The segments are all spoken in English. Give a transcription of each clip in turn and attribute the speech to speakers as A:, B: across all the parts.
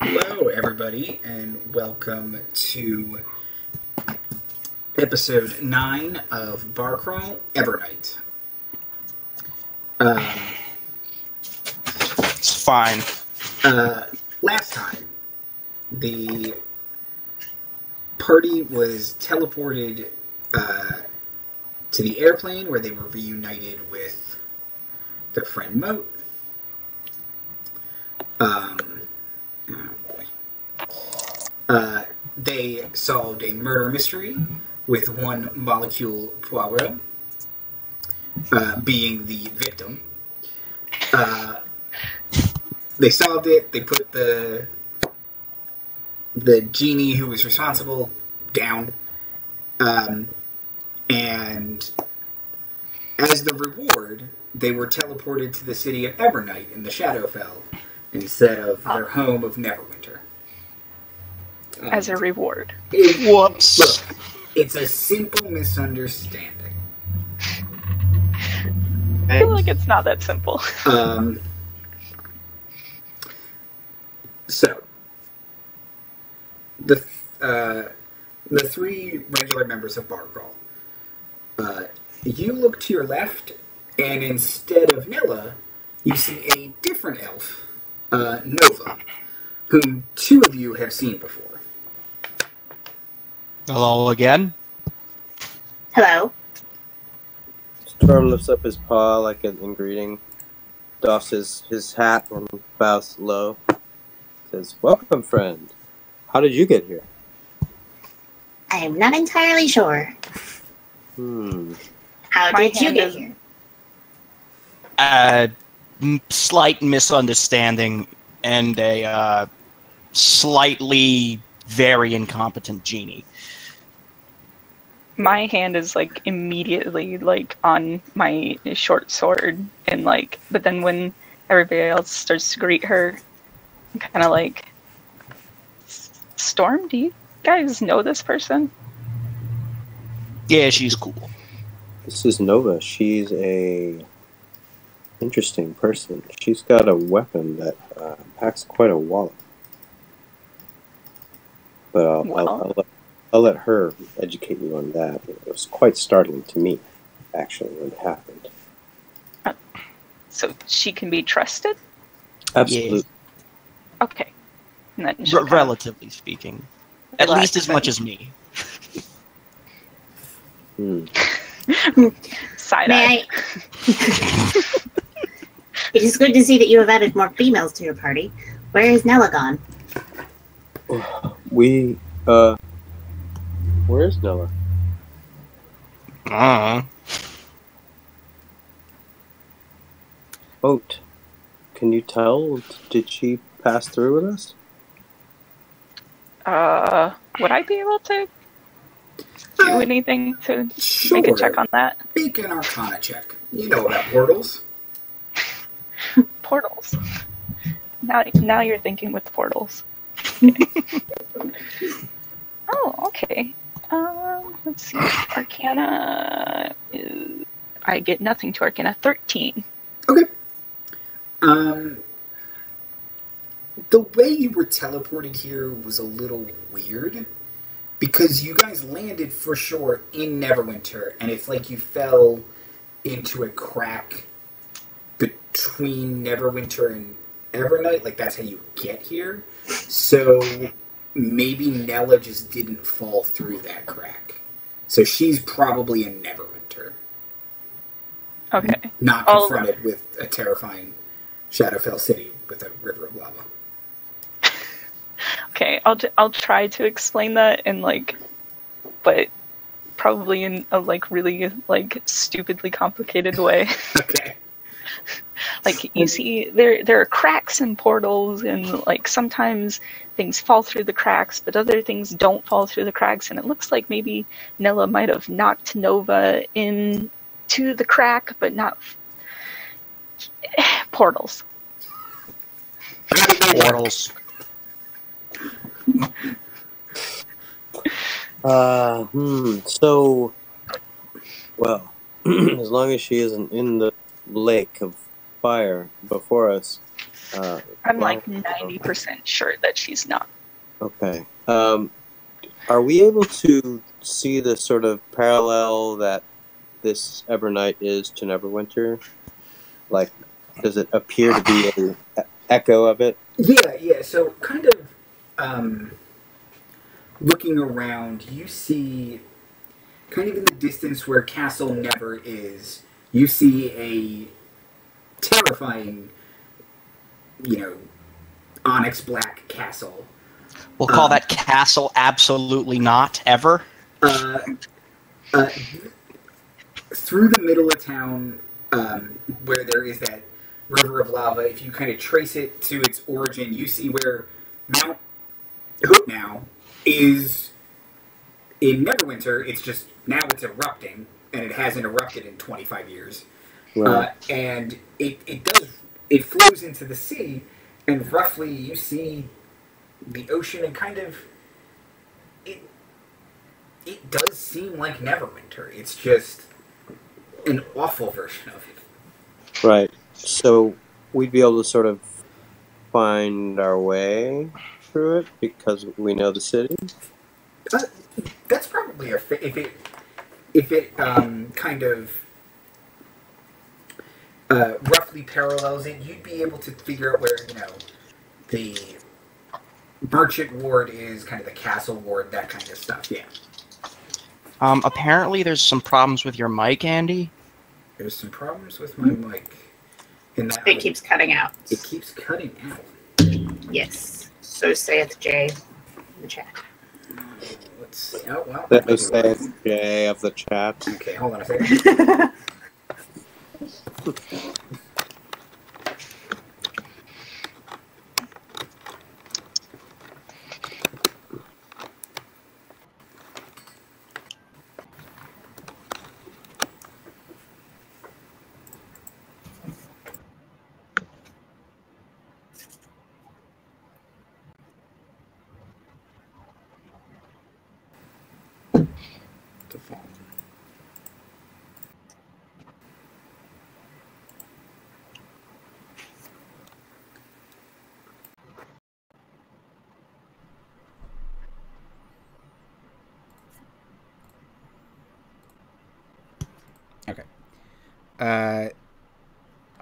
A: Hello, everybody, and welcome to episode 9 of BAAR Crawl, Evernight.
B: It's fine.
A: Last time, the party was teleported to the airplane where they were reunited with their friend Mote. They solved a murder mystery with one molecule Poirot being the victim. They solved it. They put the genie who was responsible down. And as the reward, they were teleported to the city of Evernight in the Shadowfell instead of their home of Neverwinter.
C: As a reward.
B: Whoops.
A: Look, it's a simple misunderstanding.
C: I feel like it's not that simple.
A: So, the three regular members of BAAR Crawl. You look to your left, and instead of Nilla, you see a different elf, Nova, whom two of you have seen before.
B: Hello again.
D: Hello.
E: Storm lifts up his paw like in greeting, doffs his hat and bows low. Says, "Welcome, friend. How did you get here?"
D: I am not entirely sure. How
C: My
D: did you
C: hand
D: get
C: is-
D: here?
B: Slight misunderstanding and a slightly very incompetent genie.
C: My hand is like immediately like on my short sword and like, but then when everybody else starts to greet her, I'm kind of like, Storm, do you guys know this person?
B: Yeah, she's cool.
E: This is Nova. She's a interesting person. She's got a weapon that packs quite a wallop. But I'll let her educate you on that. It was quite startling to me, actually, when it happened.
C: So she can be trusted?
E: Absolutely.
C: Okay. And then she'll kind of
B: Relatively speaking. At
C: relax
B: least as
C: and-
B: much as me.
C: side
D: May
C: eye.
D: I? It is good to see that you have added more females to your party. Where is Nella gone?
E: Where's Nella? Mote, can you tell? Did she pass through with us?
C: Would I be able to do anything to make a check on that?
A: Make an Arcana check. You know about portals.
C: Portals. Now you're thinking with portals. Oh, okay. Let's see. Arcana is... I get nothing to Arcana. 13.
A: Okay. The way you were teleported here was a little weird because you guys landed for sure in Neverwinter, and it's like you fell into a crack between Neverwinter and Evernight. Like that's how you get here. So maybe Nella just didn't fall through that crack. So she's probably in Neverwinter.
C: Okay.
A: Not confronted with a terrifying Shadowfell city with a river of lava.
C: Okay, I'll try to explain that in like, but probably in a like really like stupidly complicated way.
A: Okay.
C: Like you see, there are cracks in portals, and like sometimes things fall through the cracks, but other things don't fall through the cracks. And it looks like maybe Nella might have knocked Nova into the crack, but not portals.
B: Portals.
E: So, well, as long as she isn't in the lake of fire before us,
C: I'm like 90% sure that she's not.
E: Okay. Are we able to see the sort of parallel that this Evernight is to Neverwinter? Like, does it appear to be an echo of it?
A: Yeah. So, kind of looking around, you see, kind of in the distance where Castle Never is, you see a terrifying, onyx black castle.
B: We'll call that castle absolutely not ever.
A: Through the middle of town, where there is that river of lava, if you kind of trace it to its origin, you see where Mount Hoot now is in Neverwinter. It's just now it's erupting, and it hasn't erupted in 25 years.
E: Right.
A: And it flows into the sea, and roughly you see the ocean, and kind of it does seem like Neverwinter. It's just an awful version of it.
E: Right. So we'd be able to sort of find our way through it because we know the city?
A: That's probably if it kind of roughly parallels it, you'd be able to figure out where, the merchant ward is, kind of the castle ward, that kind of stuff, yeah.
B: Apparently there's some problems with your mic, Andy.
A: There's some problems with my mic. In that
D: It keeps cutting out.
A: It keeps cutting out.
D: Yes. So saith Jay in the chat.
A: Let's see. Oh, well.
E: Let me say Jay of the chat.
A: Okay, hold on a second. Okay.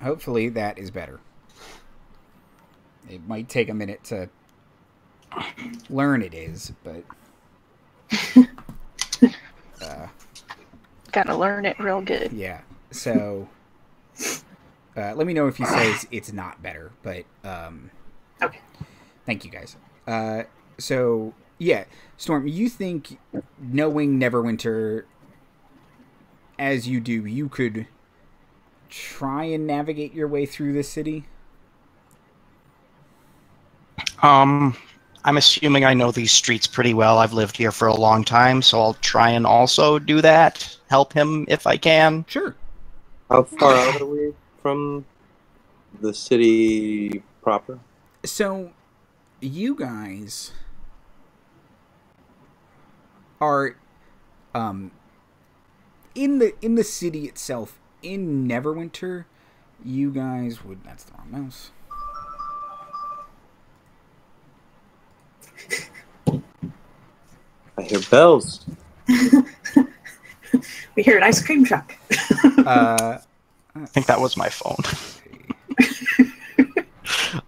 A: Hopefully that is better. It might take a minute to learn it is, but...
C: Gotta learn it real good.
A: Yeah. So, let me know if he says it's not better, but,
D: Okay.
A: Thank you, guys. So, yeah. Storm, you think, knowing Neverwinter as you do, you could try and navigate your way through this city?
B: I'm assuming I know these streets pretty well. I've lived here for a long time, so I'll try and also do that. Help him if I can.
A: Sure.
E: How far out are we from the city proper?
A: So, you guys are in the city itself. In Neverwinter, you guys would... That's the wrong mouse.
E: I hear bells.
D: We hear an ice cream truck.
B: I think that was my phone.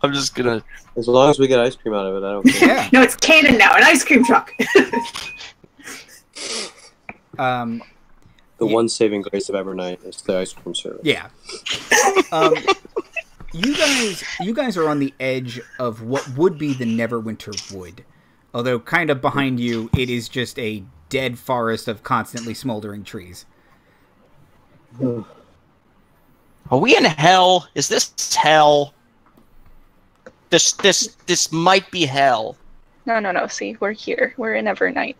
B: I'm just gonna...
E: As long as we get ice cream out of it, I don't care.
A: Yeah.
D: No, it's canon now, an ice cream truck.
E: The one saving grace of Evernight is the ice cream service.
A: Yeah. You guys are on the edge of what would be the Neverwinter Wood. Although kind of behind you, it is just a dead forest of constantly smoldering trees.
B: Are we in hell? Is this hell? This might be hell.
C: No. See, we're here. We're in Evernight.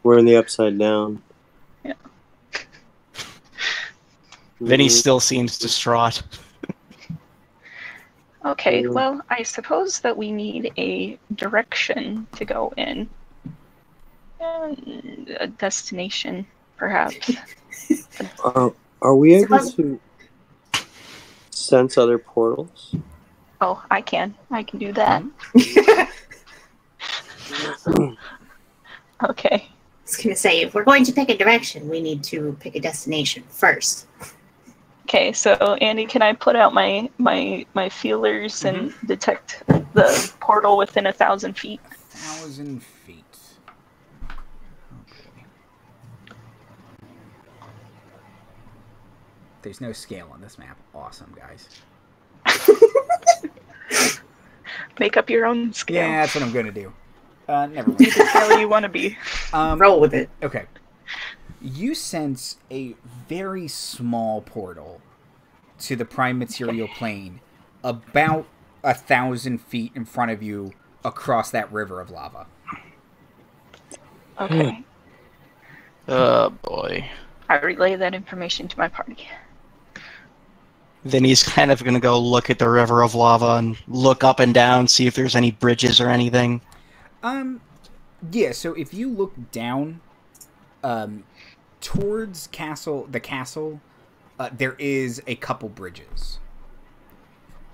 E: We're in the upside down.
C: Yeah.
B: Vinnie still seems distraught.
C: Okay, well, I suppose that we need a direction to go in. And a destination, perhaps.
E: Are we able to sense other portals?
C: Oh, I can do that. Okay.
D: I was going to say, if we're going to pick a direction, we need to pick a destination first.
C: Okay, so Andy, can I put out my feelers and detect the portal within 1,000 feet?
A: 1,000 feet. Okay. There's no scale on this map. Awesome, guys.
C: Make up your own scale.
A: Yeah, that's what I'm going to do. Never mind.
C: Be the scale you want to be.
D: Roll with it.
A: Okay. You sense a very small portal to the prime material plane about 1,000 feet in front of you across that river of lava.
C: Okay.
B: Oh, boy.
C: I relay that information to my party.
B: Vinny's kind of going to go look at the river of lava and look up and down, see if there's any bridges or anything.
A: Yeah, so if you look down, towards the castle, there is a couple bridges.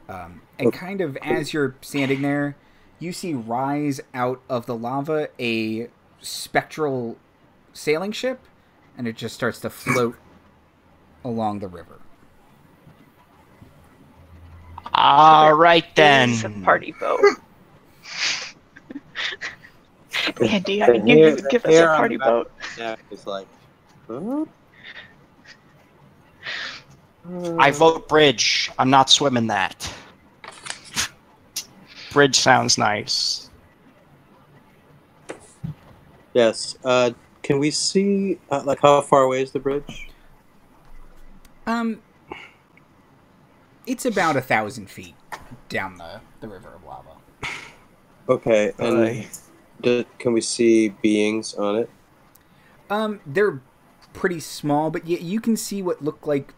A: And kind of as you're standing there, you see rise out of the lava a spectral sailing ship, and it just starts to float along the river.
B: All right, then.
C: It's a party boat. Andy, I knew you would give us a party boat.
E: Yeah, it's like, huh?
B: I vote bridge. I'm not swimming that. Bridge sounds nice.
E: Yes. Can we see, like, how far away is the bridge?
A: It's about 1,000 feet down the river of lava.
E: Okay, and can we see beings on it?
A: They're pretty small, but you can see what look like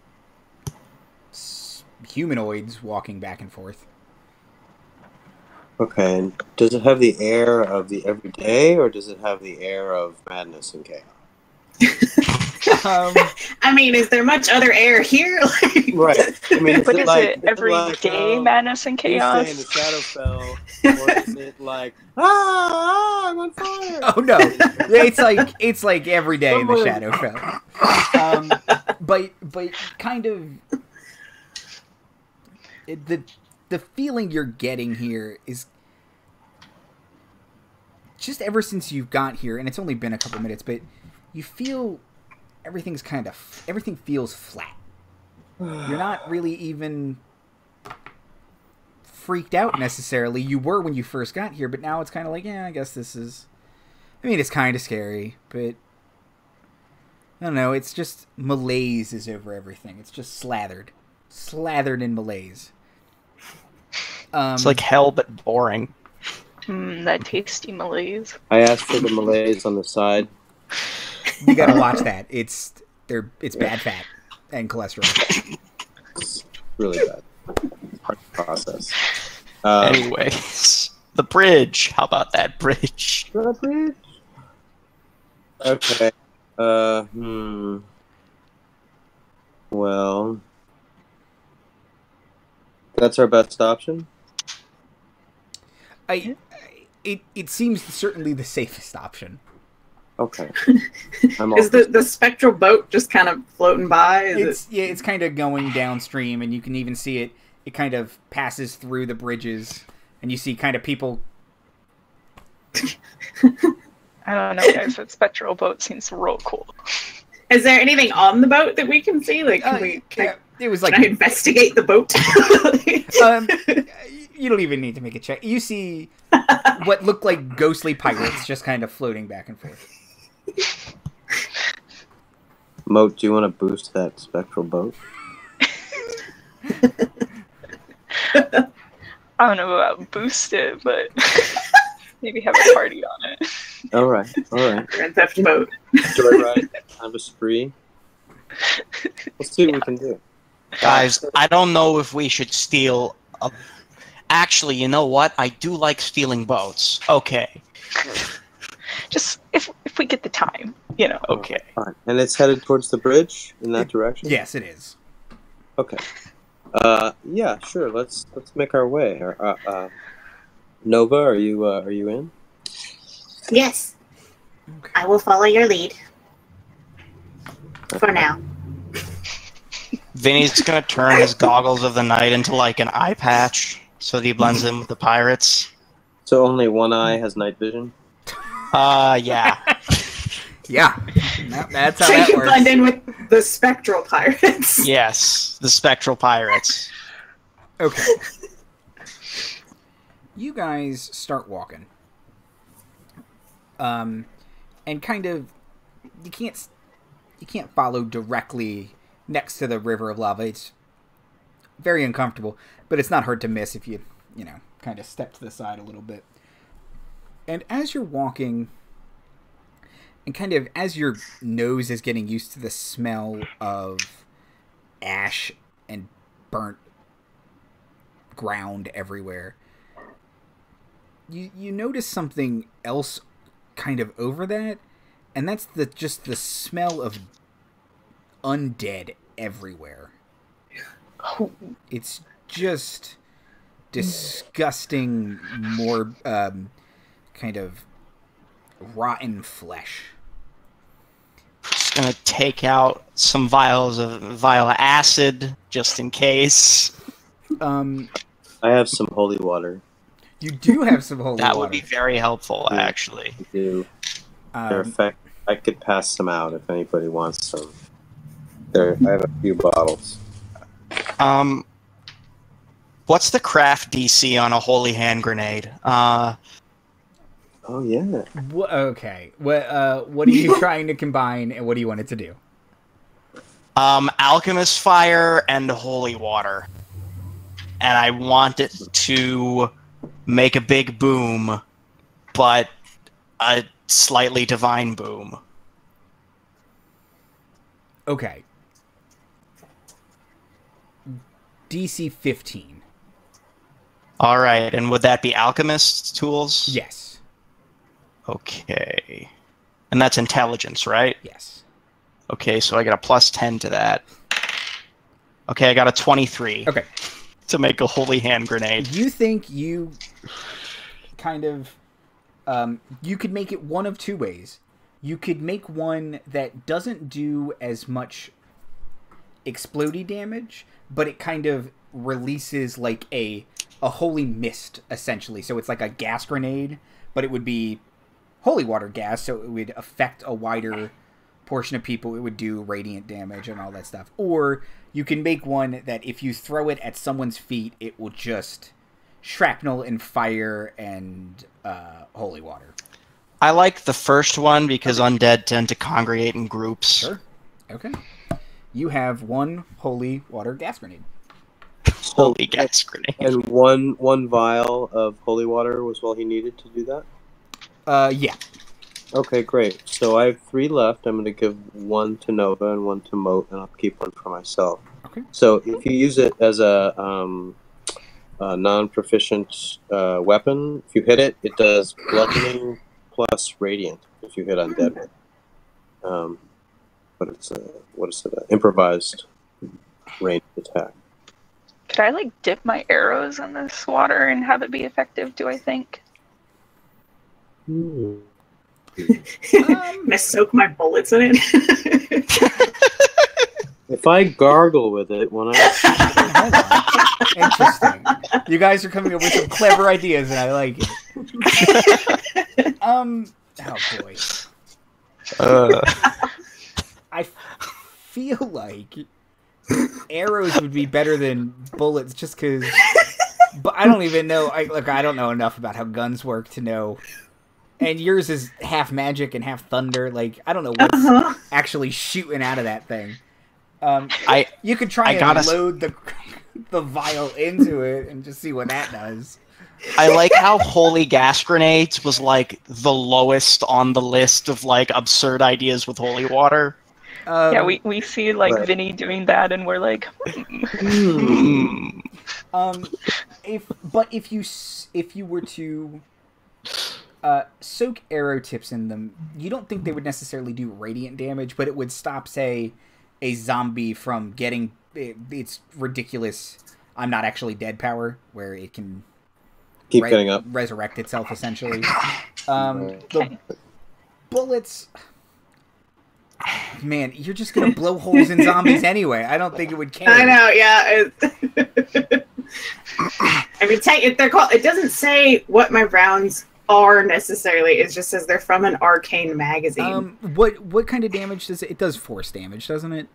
A: humanoids walking back and forth.
E: Okay, and does it have the air of the everyday, or does it have the air of madness and chaos?
D: I mean, is there much other air here?
E: Right. I mean,
C: But is it everyday madness and chaos?
E: You say in the Shadowfell, or is it like, I'm on fire?
A: Oh no, it's like every day in the Shadowfell. But kind of the feeling you're getting here is just ever since you've got here, and it's only been a couple minutes, but you feel everything feels flat. You're not really even freaked out necessarily. You were when you first got here, but now it's kind of like, yeah, I guess this is... I mean, it's kind of scary, but... I don't know, it's just malaise is over everything. It's just slathered in malaise.
B: It's like hell, but boring.
C: That tasty malaise.
E: I asked for the malaise on the side.
A: You gotta watch that. It's bad fat and cholesterol.
E: It's really bad. Hard to process.
B: Anyways, the bridge. How about that bridge?
E: The bridge? Okay. Well, that's our best option.
A: It seems certainly the safest option.
E: Okay.
F: Is the spectral boat just kind of floating by?
A: It's kind of going downstream, and you can even see it. It kind of passes through the bridges, and you see kind of people.
C: I don't know, guys. That spectral boat seems real cool.
F: Is there anything on the boat that we can see? Like,
A: it was like
F: can I investigate the boat?
A: You don't even need to make a check. You see what look like ghostly pirates just kind of floating back and forth.
E: Mote, do you want to boost that spectral boat?
C: I don't know about boost it, but maybe have a party on it.
E: All right.
F: Grand Theft Boat.
E: Joyride, have a spree. Let's see what we can do.
B: Guys, I don't know if we should steal a... Actually, you know what? I do like stealing boats. Okay.
C: Just if we get the time, you know.
B: Okay.
E: Fine. And it's headed towards the bridge in that direction?
A: Yes, it is.
E: Okay. Yeah, sure. Let's make our way. Nova, are you in?
D: Yes,
A: Okay.
D: I will follow your lead. For now.
B: Vinny's gonna turn his goggles of the night into like an eye patch, so that he blends in with the pirates.
E: So only one eye has night vision.
B: Yeah.
A: Yeah, that's how
F: So
A: that
F: you
A: works.
F: blend in with the spectral pirates.
B: Yes, the spectral pirates.
A: Okay. You guys start walking. And kind of you can't follow directly next to the river of lava. It's very uncomfortable, but it's not hard to miss if you kind of step to the side a little bit. And as you're walking, and kind of as your nose is getting used to the smell of ash and burnt ground everywhere, you notice something else kind of over that, and that's just the smell of undead everywhere. It's just disgusting, more kind of rotten flesh.
B: Just gonna take out some vials of acid just in case.
E: I have some holy water.
A: You do have some holy
B: That
A: water.
B: would be very helpful, actually.
E: I do. In fact, I could pass some out if anybody wants some. I have a few bottles.
B: What's the craft DC on a holy hand grenade?
E: Oh yeah.
A: Okay. What are you trying to combine, and what do you want it to do?
B: Alchemist fire and holy water. And I want it to make a big boom, but a slightly divine boom.
A: Okay. DC 15.
B: Alright, and would that be Alchemist tools?
A: Yes.
B: Okay. And that's intelligence, right?
A: Yes.
B: Okay, so I got a plus 10 to that. Okay, I got a 23.
A: Okay.
B: To make a holy hand grenade.
A: You think you kind of you could make it one of two ways. You could make one that doesn't do as much explodey damage, but it kind of releases like a holy mist, essentially. So it's like a gas grenade, but it would be holy water gas, so it would affect a wider portion of people. It would do radiant damage and all that stuff. Or you can make one that if you throw it at someone's feet, it will just shrapnel and fire and holy water.
B: I like the first one because undead tend to congregate in groups.
A: Sure. Okay. You have one holy water gas grenade.
B: Holy gas grenade.
E: And one vial of holy water was all he needed to do that?
A: Yeah.
E: Okay, great. So I have 3 left. I'm going to give one to Nova and one to Mote, and I'll keep one for myself.
A: Okay.
E: So if you use it as a non-proficient weapon, if you hit it, it does bludgeoning plus radiant if you hit undead with. But it's an improvised ranged attack.
C: Could I like dip my arrows in this water and have it be effective? Do I think?
F: Gonna soak my bullets in it.
E: If I gargle with it when I...
A: Interesting. You guys are coming up with some clever ideas, and I like it. Oh boy. I feel like arrows would be better than bullets, just because. But I don't even know. I don't know enough about how guns work to know. And yours is half magic and half thunder. Like, I don't know what's actually shooting out of that thing. You could try and load the vial into it and just see what that does.
B: I like how holy gas grenades was like the lowest on the list of like absurd ideas with holy water.
C: Yeah, we see like
E: Right.
C: Vinnie doing that, and we're like,
A: If you were to soak arrow tips in them, you don't think they would necessarily do radiant damage, but it would stop, say, a zombie from getting
G: it's ridiculous. I'm not actually dead power, where it can
E: Keep getting up.
G: resurrect itself essentially.
E: Right.
G: The bullets. Man, you're just gonna blow holes in zombies anyway. I don't think it would carry.
F: I know, yeah. I mean, they're called. It doesn't say what my rounds are necessarily. It just says they're from an Arcane magazine.
G: What kind of damage does it? It does force damage, doesn't it?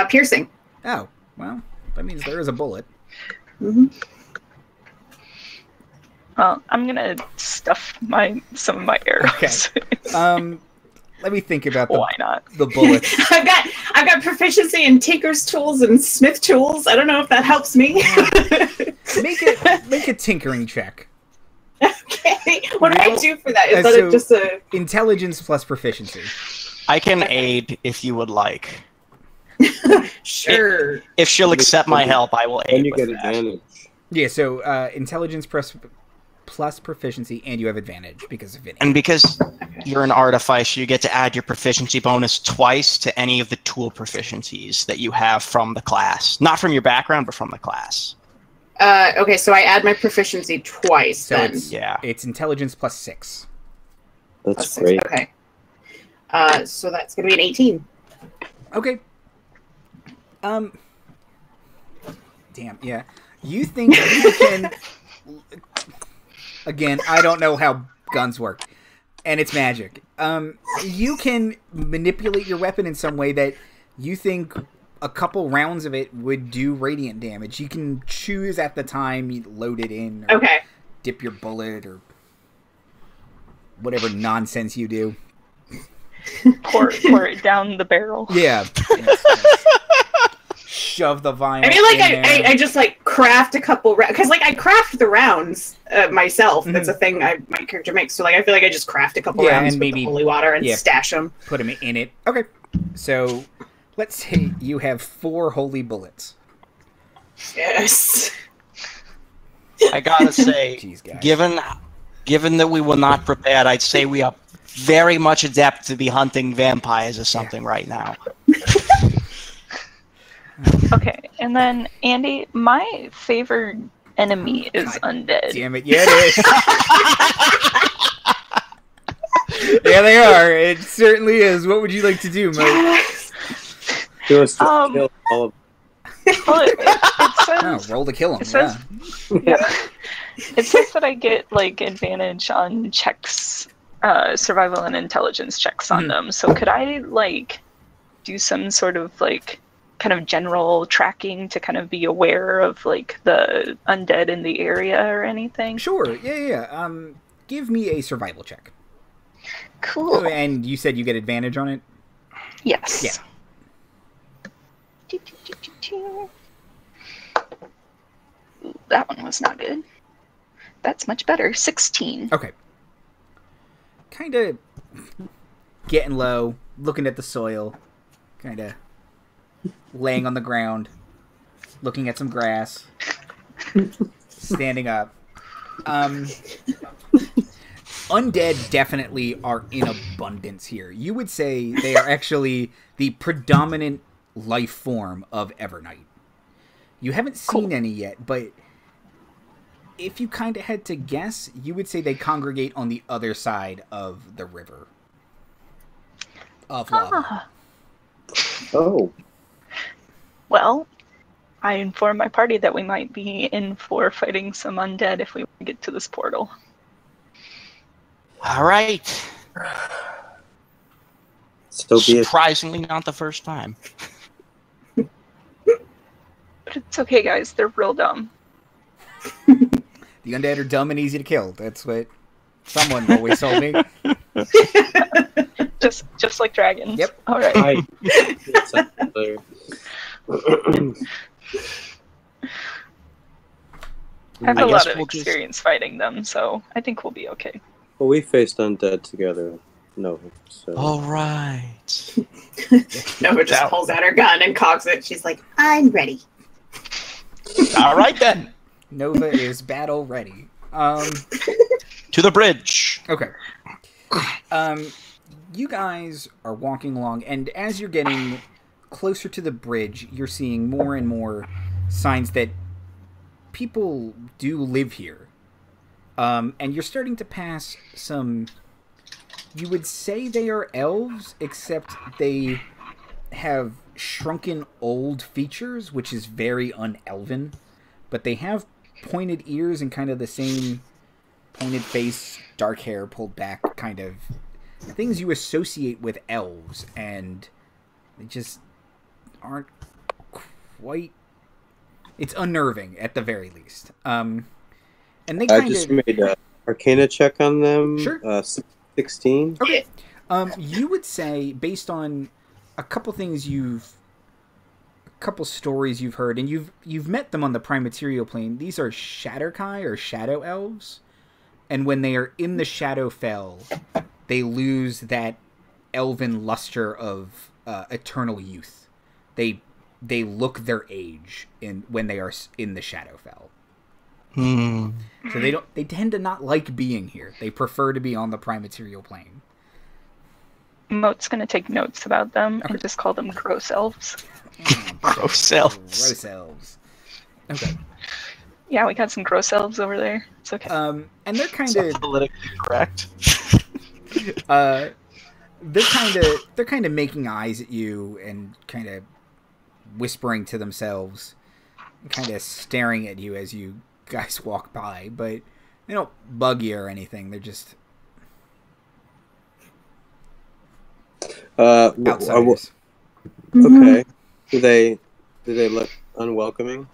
F: Piercing.
G: Oh, well, that means there is a bullet.
F: Mm-hmm.
C: Well, I'm gonna stuff some of my arrows.
G: Okay. Let me think about
C: Why not?
G: the bullets.
F: I've got proficiency in Tinker's tools and Smith tools. I don't know if that helps me.
G: Make a tinkering check.
F: Okay. What do I do for that? Is that just a
G: intelligence plus proficiency?
B: I can aid if you would like.
F: Sure.
B: If she'll accept my help, I will aid.
E: And you
B: with
E: get
B: that.
E: advantage.
G: Yeah. So intelligence plus proficiency, and you have advantage because of Vinnie.
B: And because you're an artificer, you get to add your proficiency bonus twice to any of the tool proficiencies that you have from the class. Not from your background, but from the class.
F: Okay, so I add my proficiency twice
G: So
F: then.
G: it's intelligence plus 6.
E: That's
F: Plus
E: great.
F: 6, okay. So that's going to be an 18.
G: Okay. Damn, yeah. You think you can... Again, I don't know how guns work. And it's magic. You can manipulate your weapon in some way that you think a couple rounds of it would do radiant damage. You can choose at the time you load it in. Or
F: Okay.
G: dip your bullet or whatever nonsense you do.
C: Pour it down the barrel.
G: Yeah. Shove the vial.
F: I mean, like,
G: in there.
F: I just, like, craft a couple rounds. Because, like, I craft the rounds myself. That's a thing my character makes. So, like, I feel like I just craft a couple rounds
G: and
F: with
G: maybe
F: the holy water and stash them.
G: Put them in it. Okay. So, let's say you have 4 holy bullets.
F: Yes.
B: I gotta say,
G: Jeez, guys.
B: given that we were not prepared, I'd say we are very much adept to be hunting vampires or something right now.
C: Okay, and then Andy, my favorite enemy is undead.
G: Damn it, yeah, it is. Yeah, they are. It certainly is. What would you like to do, Mote?
E: Do us to kill all of
C: Well, it
G: Oh,
C: says,
G: roll to kill him.
C: it says, it says that I get like advantage on checks, survival and intelligence checks on them. So could I like do some sort of like kind of general tracking to kind of be aware of like the undead in the area or anything?
G: Sure. Yeah. Give me a survival check.
C: Cool.
G: Oh, and you said you get advantage on it?
C: Yes.
G: Yeah.
C: Ooh, that one was not good. That's much better. 16.
G: Okay. Kind of getting low, looking at the soil, kind of laying on the ground, looking at some grass, standing up. Undead definitely are in abundance here. You would say they are actually the predominant life form of Evernight. You haven't seen any yet, but if you kind of had to guess, you would say they congregate on the other side of the river of lava.
E: Oh.
C: Well, I informed my party that we might be in for fighting some undead if we get to this portal.
B: All right.
E: So be it.
B: Surprisingly, not the first time.
C: But it's okay, guys. They're real dumb.
G: The undead are dumb and easy to kill. That's what someone always told me.
C: Just like dragons.
G: Yep.
C: All right.
E: I
C: I have
B: I
C: a
B: guess
C: lot of
B: we'll just-
C: experience fighting them, so I think we'll be okay.
E: Well, we faced undead together. No. So.
B: All right.
F: Nova just pulls out her gun and cocks it. She's like,
D: I'm ready.
B: All right then.
G: Nova is battle ready.
B: To the bridge.
G: Okay. You guys are walking along, and as you're getting closer to the bridge, you're seeing more and more signs that people do live here. And you're starting to pass some... You would say they are elves, except they have shrunken old features, which is very un-elven. But they have pointed ears and kind of the same pointed face, dark hair pulled back, kind of things you associate with elves, and they just aren't quite... It's unnerving, at the very least. And they
E: I just made an Arcana check on them.
G: Sure.
E: 16.
G: Okay. You would say, based on a couple things a couple stories you've heard, and you've met them on the Prime Material Plane, these are Shatterkai, or Shadow Elves. And when they are in the Shadowfell, they lose that elven luster of eternal youth. They look their age when they are in the Shadowfell. So they tend to not like being here. They prefer to be on the Prime Material Plane.
C: Mote's gonna take notes about them and just call them gross elves.
B: Gross elves.
G: Gross elves. Okay.
C: Yeah, we got some gross elves over there. It's okay.
G: And they're kind of
B: politically correct.
G: they're kind of making eyes at you and kind of whispering to themselves, and kind of staring at you as you guys walk by, but they don't bug you or anything. They're just outsiders.
E: Okay. Do they look unwelcoming?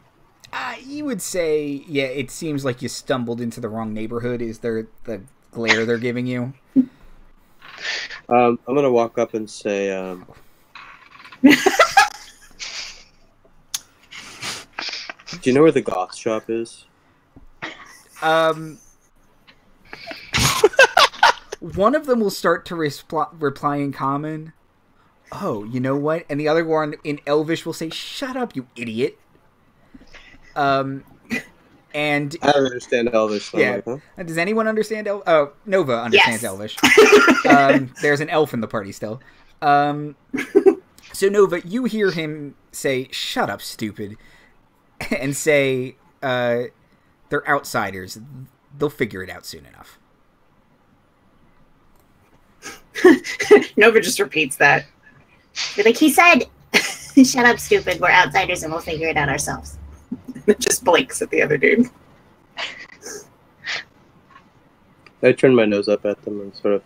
G: You would say, yeah, it seems like you stumbled into the wrong neighborhood, is the glare they're giving you.
E: I'm going to walk up and say, do you know where the goth shop is?
G: One of them will start to reply in common. Oh, you know what? And the other one in Elvish will say, "Shut up, you idiot." And
E: I don't understand Elvish. So
G: yeah.
E: huh?
G: Does anyone understand Elvish? Oh, Nova understands Elvish. There's an elf in the party still. So Nova, you hear him say, "Shut up, stupid," and say, "They're outsiders. They'll figure it out soon enough."
F: Nova just repeats that.
D: Like he said, "Shut up, stupid. We're outsiders and we'll figure it out ourselves."
F: Just blinks at the other dude.
E: I turn my nose up at them and sort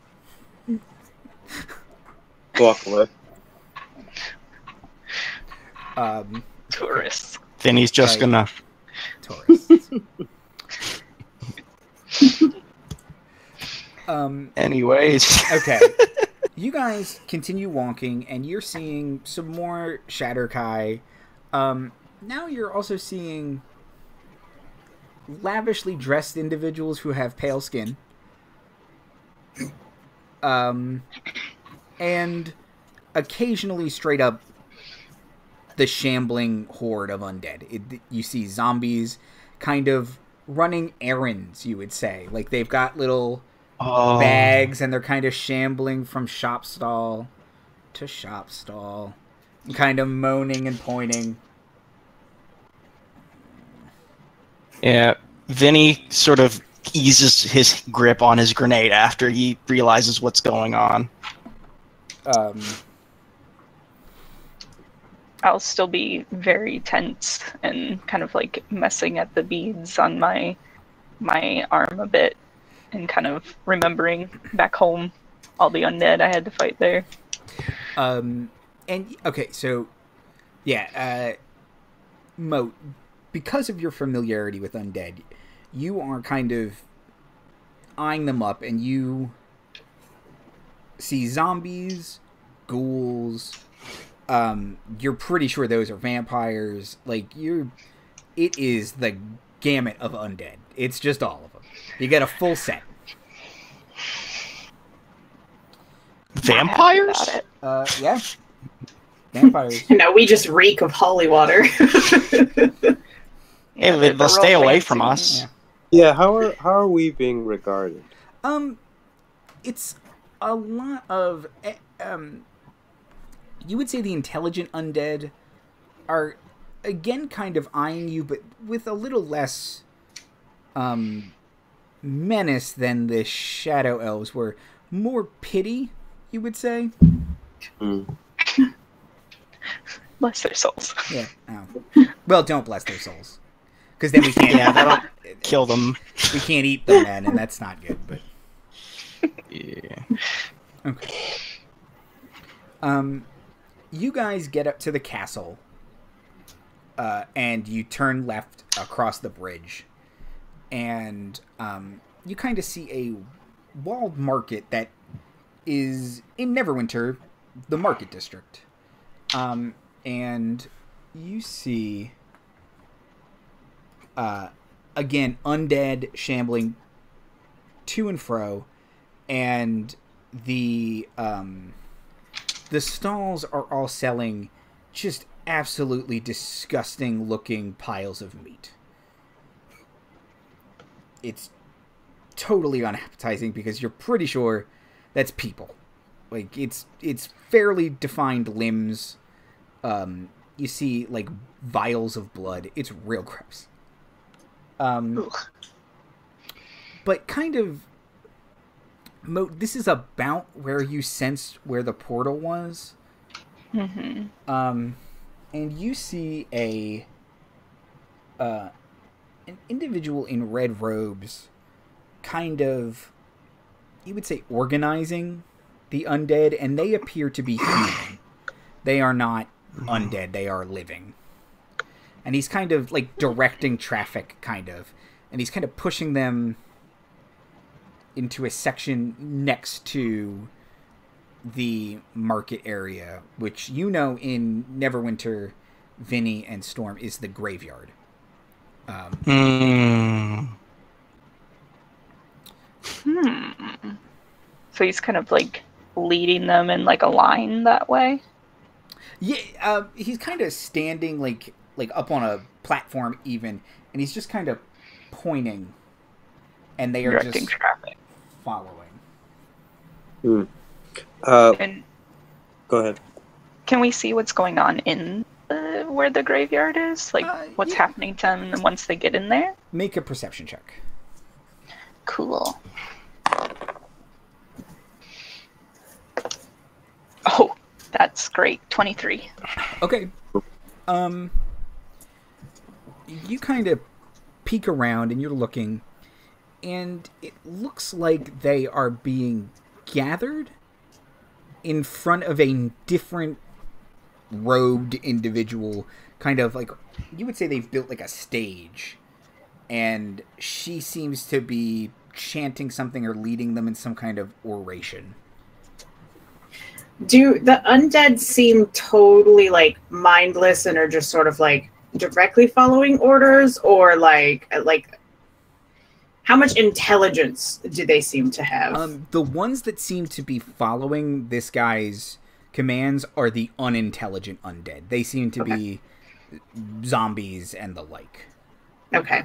E: of walk away.
C: Tourists.
B: Vinny's just gonna...
G: Tourists.
B: Anyways.
G: Okay. You guys continue walking, and you're seeing some more Shatterkai. Now you're also seeing lavishly dressed individuals who have pale skin. And occasionally straight up the shambling horde of undead. You see zombies kind of running errands, you would say. Like they've got little bags and they're kind of shambling from shop stall to shop stall. And kind of moaning and pointing.
B: Yeah, Vinny sort of eases his grip on his grenade after he realizes what's going on.
C: I'll still be very tense and kind of like messing at the beads on my arm a bit and kind of remembering back home all the undead I had to fight there.
G: And okay, so yeah, Mote, because of your familiarity with undead, you are kind of eyeing them up, and you see zombies, ghouls. You're pretty sure those are vampires. Like it is the gamut of undead. It's just all of them. You get a full set.
B: Vampires?
G: Yeah. Vampires.
F: No, we just reek of holy water.
B: Yeah, they'll stay away from us.
E: Yeah, how are we being regarded?
G: It's a lot of you would say the intelligent undead are, again, kind of eyeing you, but with a little less menace than the shadow elves were. More pity, you would say.
C: Bless their souls.
G: Yeah. Well, don't bless their souls, because then we can't.
B: Yeah, that'll kill them.
G: We can't eat them then, and that's not good. But
B: Yeah.
G: okay. You guys get up to the castle, and you turn left across the bridge, and you kind of see a walled market that is in Neverwinter, the market district. And you see, again, undead shambling to and fro, and the stalls are all selling just absolutely disgusting looking piles of meat. It's totally unappetizing because you're pretty sure that's people. Like, it's fairly defined limbs. You see, like, vials of blood. It's real gross. But kind of, Mote, this is about where you sensed where the portal was.
C: Mm-hmm.
G: And you see an individual in red robes kind of, you would say, organizing the undead, and they appear to be human. They are not undead, they are living. And he's kind of, like, directing traffic, kind of. And he's kind of pushing them into a section next to the market area, which you know in Neverwinter, Vinnie, and Storm is the graveyard.
C: So he's kind of like leading them in like a line that way.
G: Yeah, he's kind of standing like up on a platform even, and he's just kind of pointing, and they are
C: Directing
G: just
C: traffic.
G: following.
C: And
E: Go ahead.
C: can we see what's going on in where the graveyard is? Like what's
G: yeah.
C: happening to them once they get in there?
G: Make a perception check.
C: Cool. Oh, that's great. 23.
G: Okay. You kind of peek around and you're looking, and it looks like they are being gathered in front of a different robed individual, kind of like, you would say they've built like a stage, and she seems to be chanting something or leading them in some kind of oration.
F: Do the undead seem totally like mindless and are just sort of like directly following orders, or like how much intelligence do they seem to have?
G: The ones that seem to be following this guy's commands are the unintelligent undead. They seem to be zombies and the like.
F: Okay.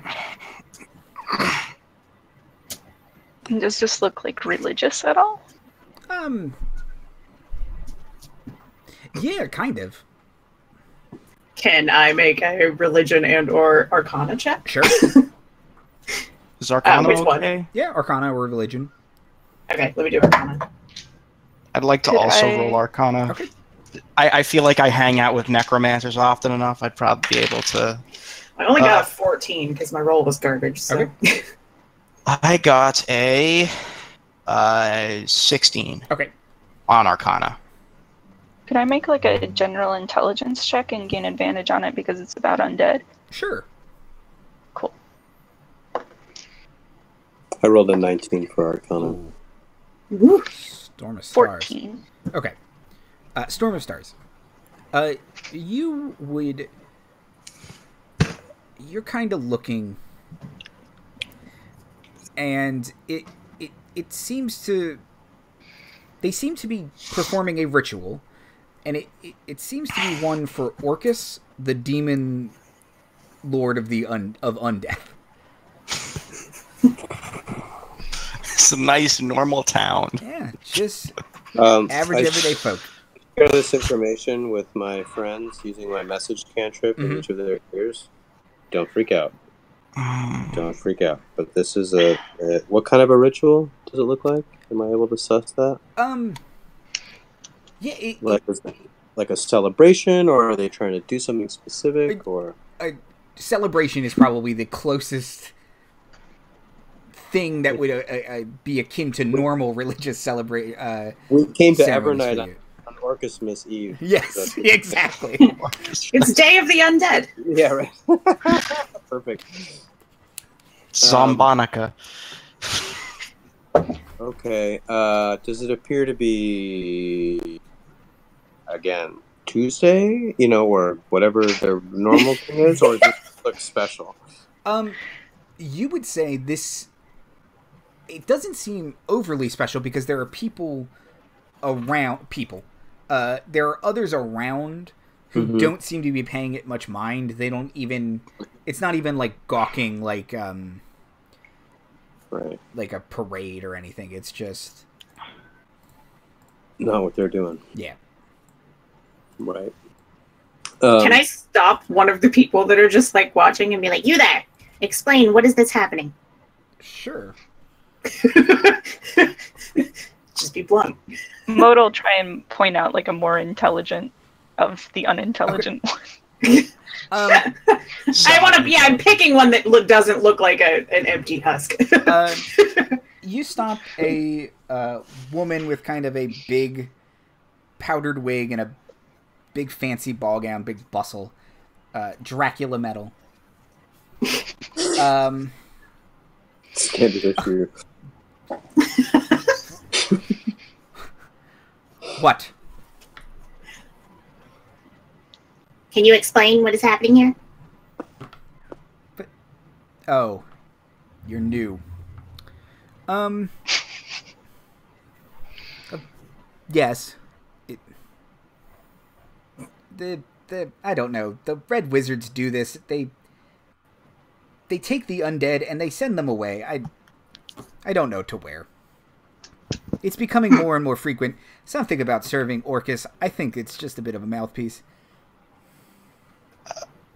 C: Does this look like religious at all?
G: Yeah, kind of.
F: Can I make a religion and or arcana check?
G: Sure.
B: Is Arcana
F: which one?
B: okay?
G: Yeah, Arcana or Religion.
F: Okay, let me do arcana.
B: I'd like to
C: Could
B: also
C: I-
B: roll Arcana.
G: Okay.
B: I feel like I hang out with necromancers often enough. I'd probably be able to.
F: I only got a 14 because my roll was garbage. So.
G: Okay.
B: I got a 16
G: Okay.
B: on Arcana.
C: Could I make like a general intelligence check and gain advantage on it because it's about undead?
G: Sure.
C: Cool.
E: I rolled a 19 for Arcana.
F: Woo.
G: Storm of Stars.
C: 14.
G: Okay. Storm of Stars. You would... You're kind of looking... And it seems to... They seem to be performing a ritual. And it seems to be one for Orcus, the demon lord of undeath.
B: It's a nice, normal town.
G: Yeah, just
E: I-
G: average everyday folk.
E: share this information with my friends using my message cantrip in each of their ears. Don't freak out. Don't freak out. But this is a what kind of a ritual does it look like? Am I able to suss that?
G: Yeah.
E: Like a celebration, or are they trying to do something specific? Or
G: a celebration is probably the closest thing that would be akin to normal religious celebration.
E: We came to Evernight on Orchismus Eve.
G: Yes, exactly.
F: It's Day of the Undead.
E: Yeah, right. Perfect.
B: Zombonica.
E: Okay. Does it appear to be again Tuesday? Or whatever their normal thing is, or does it look special?
G: You would say this. It doesn't seem overly special because there are people around. There are others around who don't seem to be paying it much mind. They don't even. It's not even like gawking like
E: right,
G: like a parade or anything. It's just
E: not what they're doing.
G: Yeah.
E: Right.
F: Can I stop one of the people that are just like watching and be like, "You there?
D: Explain, what is this happening?"
G: Sure.
F: Just be blunt.
C: Mote will try and point out like a more intelligent of the unintelligent one.
F: I want to. Yeah, I'm picking one that doesn't look like an empty husk.
G: You stop a woman with kind of a big powdered wig and a big fancy ball gown, big bustle, Dracula metal.
E: Standard issue.
G: What?
D: Can you explain what is happening here?
G: Oh, you're new. Yes. I don't know. The Red Wizards do this. They take the undead and they send them away. I don't know to where. It's becoming more and more frequent. Something about serving Orcus. I think it's just a bit of a mouthpiece.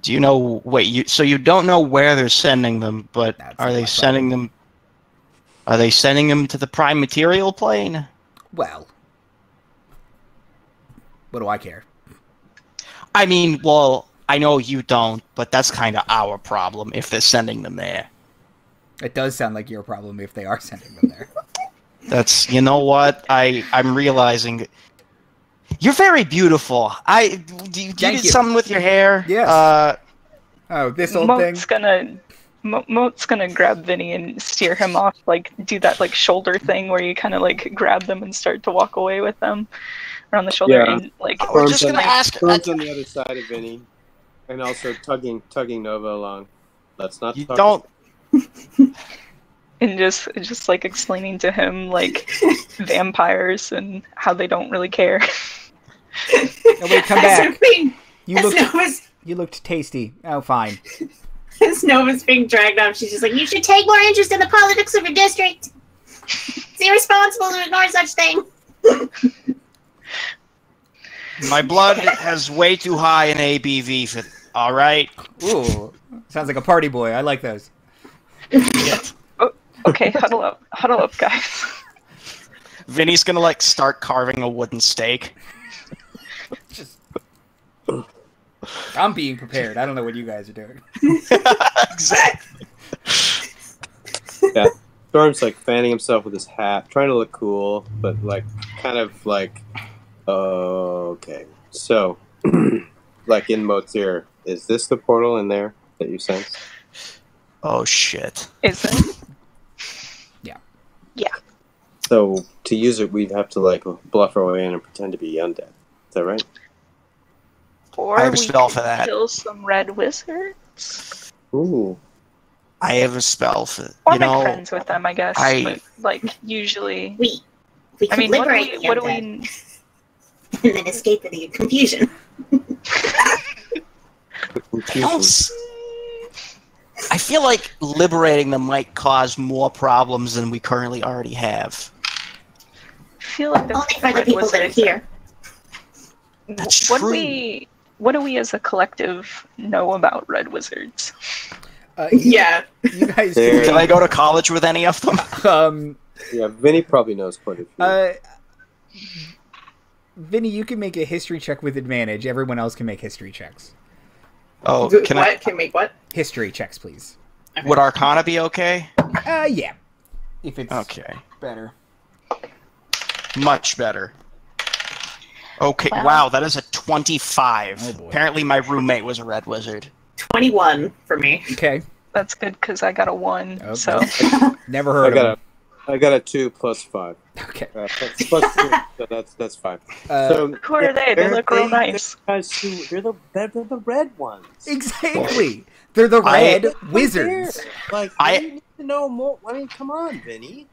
B: Do you know? Wait, so you don't know where they're sending them, but are they sending them? Are they sending them to the prime material plane?
G: Well, what do I care?
B: I mean, well, I know you don't, but that's kind of our problem if they're sending them there.
G: It does sound like your problem if they are sending them there.
B: That's, you know what? I'm realizing you're very beautiful. You did something with your hair?
G: Yes. This old
C: Mote's
G: thing?
C: Mote's gonna grab Vinnie and steer him off, like do that like shoulder thing where you kind of like grab them and start to walk away with them around the shoulder, and like
B: we're just gonna ask.
E: Storm's on the other side of Vinnie, and also tugging Nova along. Let's not.
B: You don't.
C: And just like explaining to him like vampires and how they don't really care.
G: Oh, wait, come back. You looked tasty. Oh, fine.
D: As Nova's being dragged off, she's just like, "You should take more interest in the politics of your district. It's irresponsible to ignore such thing."
B: My blood has way too high an ABV for. All right.
G: Ooh, sounds like a party boy. I like those.
B: Yes.
C: Okay, huddle up, guys.
B: Vinny's gonna like start carving a wooden stake.
G: I'm being prepared. I don't know what you guys are doing.
B: Exactly.
E: Yeah, Storm's like fanning himself with his hat, trying to look cool, but like kind of like, okay. So, like in Mote's ear, is this the portal in there that you sense?
B: Oh shit!
C: Is it? Yeah.
E: So to use it, we'd have to like bluff our way in and pretend to be undead. Is that right?
C: Or
B: I have a
C: we
B: spell
C: could
B: for that.
C: kill some red wizards.
E: Ooh.
B: I have a spell for.
C: Or make friends with them, I guess. But, like usually.
D: We could liberate the undead and then escape the confusion.
B: I feel like liberating them might cause more problems than we currently already have.
C: I feel like
D: Only for the people that are here.
B: That's
C: What do
B: true.
C: we as a collective know about red wizards?
F: Yeah.
G: You guys.
E: There-
B: Did I go to college with any of them?
E: Yeah, Vinny probably knows quite a few.
G: Vinny, you can make a history check with advantage. Everyone else can make history checks.
B: Oh, can
F: What?
B: I?
F: Can make what?
G: History checks, please.
B: Would Arcana be okay?
G: Yeah. If it's
B: Okay.
G: better.
B: Much better. Okay,
C: Wow.
B: wow, that is a 25.
G: Oh, boy.
B: Apparently my roommate was a red wizard.
F: 21 for me.
G: Okay.
C: That's good because I got a 1.
G: Okay.
C: So
G: Never heard of
E: I got a 2 plus 5.
G: him. Okay.
E: Plus 2, so that's 5. So
C: who are they? They look real nice.
E: They're the red ones.
G: Exactly. They're the red wizards.
E: Like,
B: I-
E: you need to know more. I mean, come on, Vinny.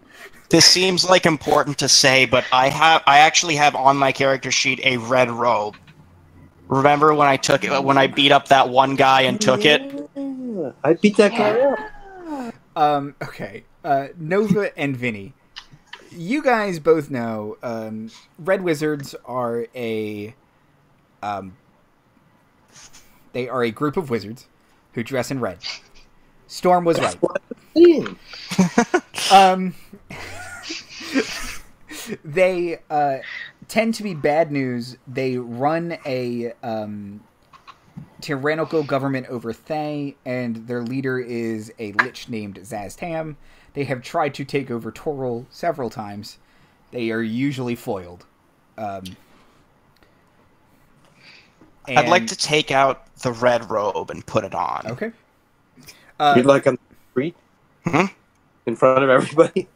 B: This seems like important to say, but I actually have on my character sheet a red robe. Remember when I beat up that one guy and took it?
E: Yeah, I beat that guy up.
G: Okay. Nova and Vinny. You guys both know red wizards are they are a group of wizards who dress in red. Storm was right. They tend to be bad news. They run a tyrannical government over Thay, and their leader is a lich named Zaztam. They have tried to take over Toril several times. They are usually foiled.
B: I'd like to take out the red robe and put it on.
G: Okay.
E: You'd like on the street? In front of everybody?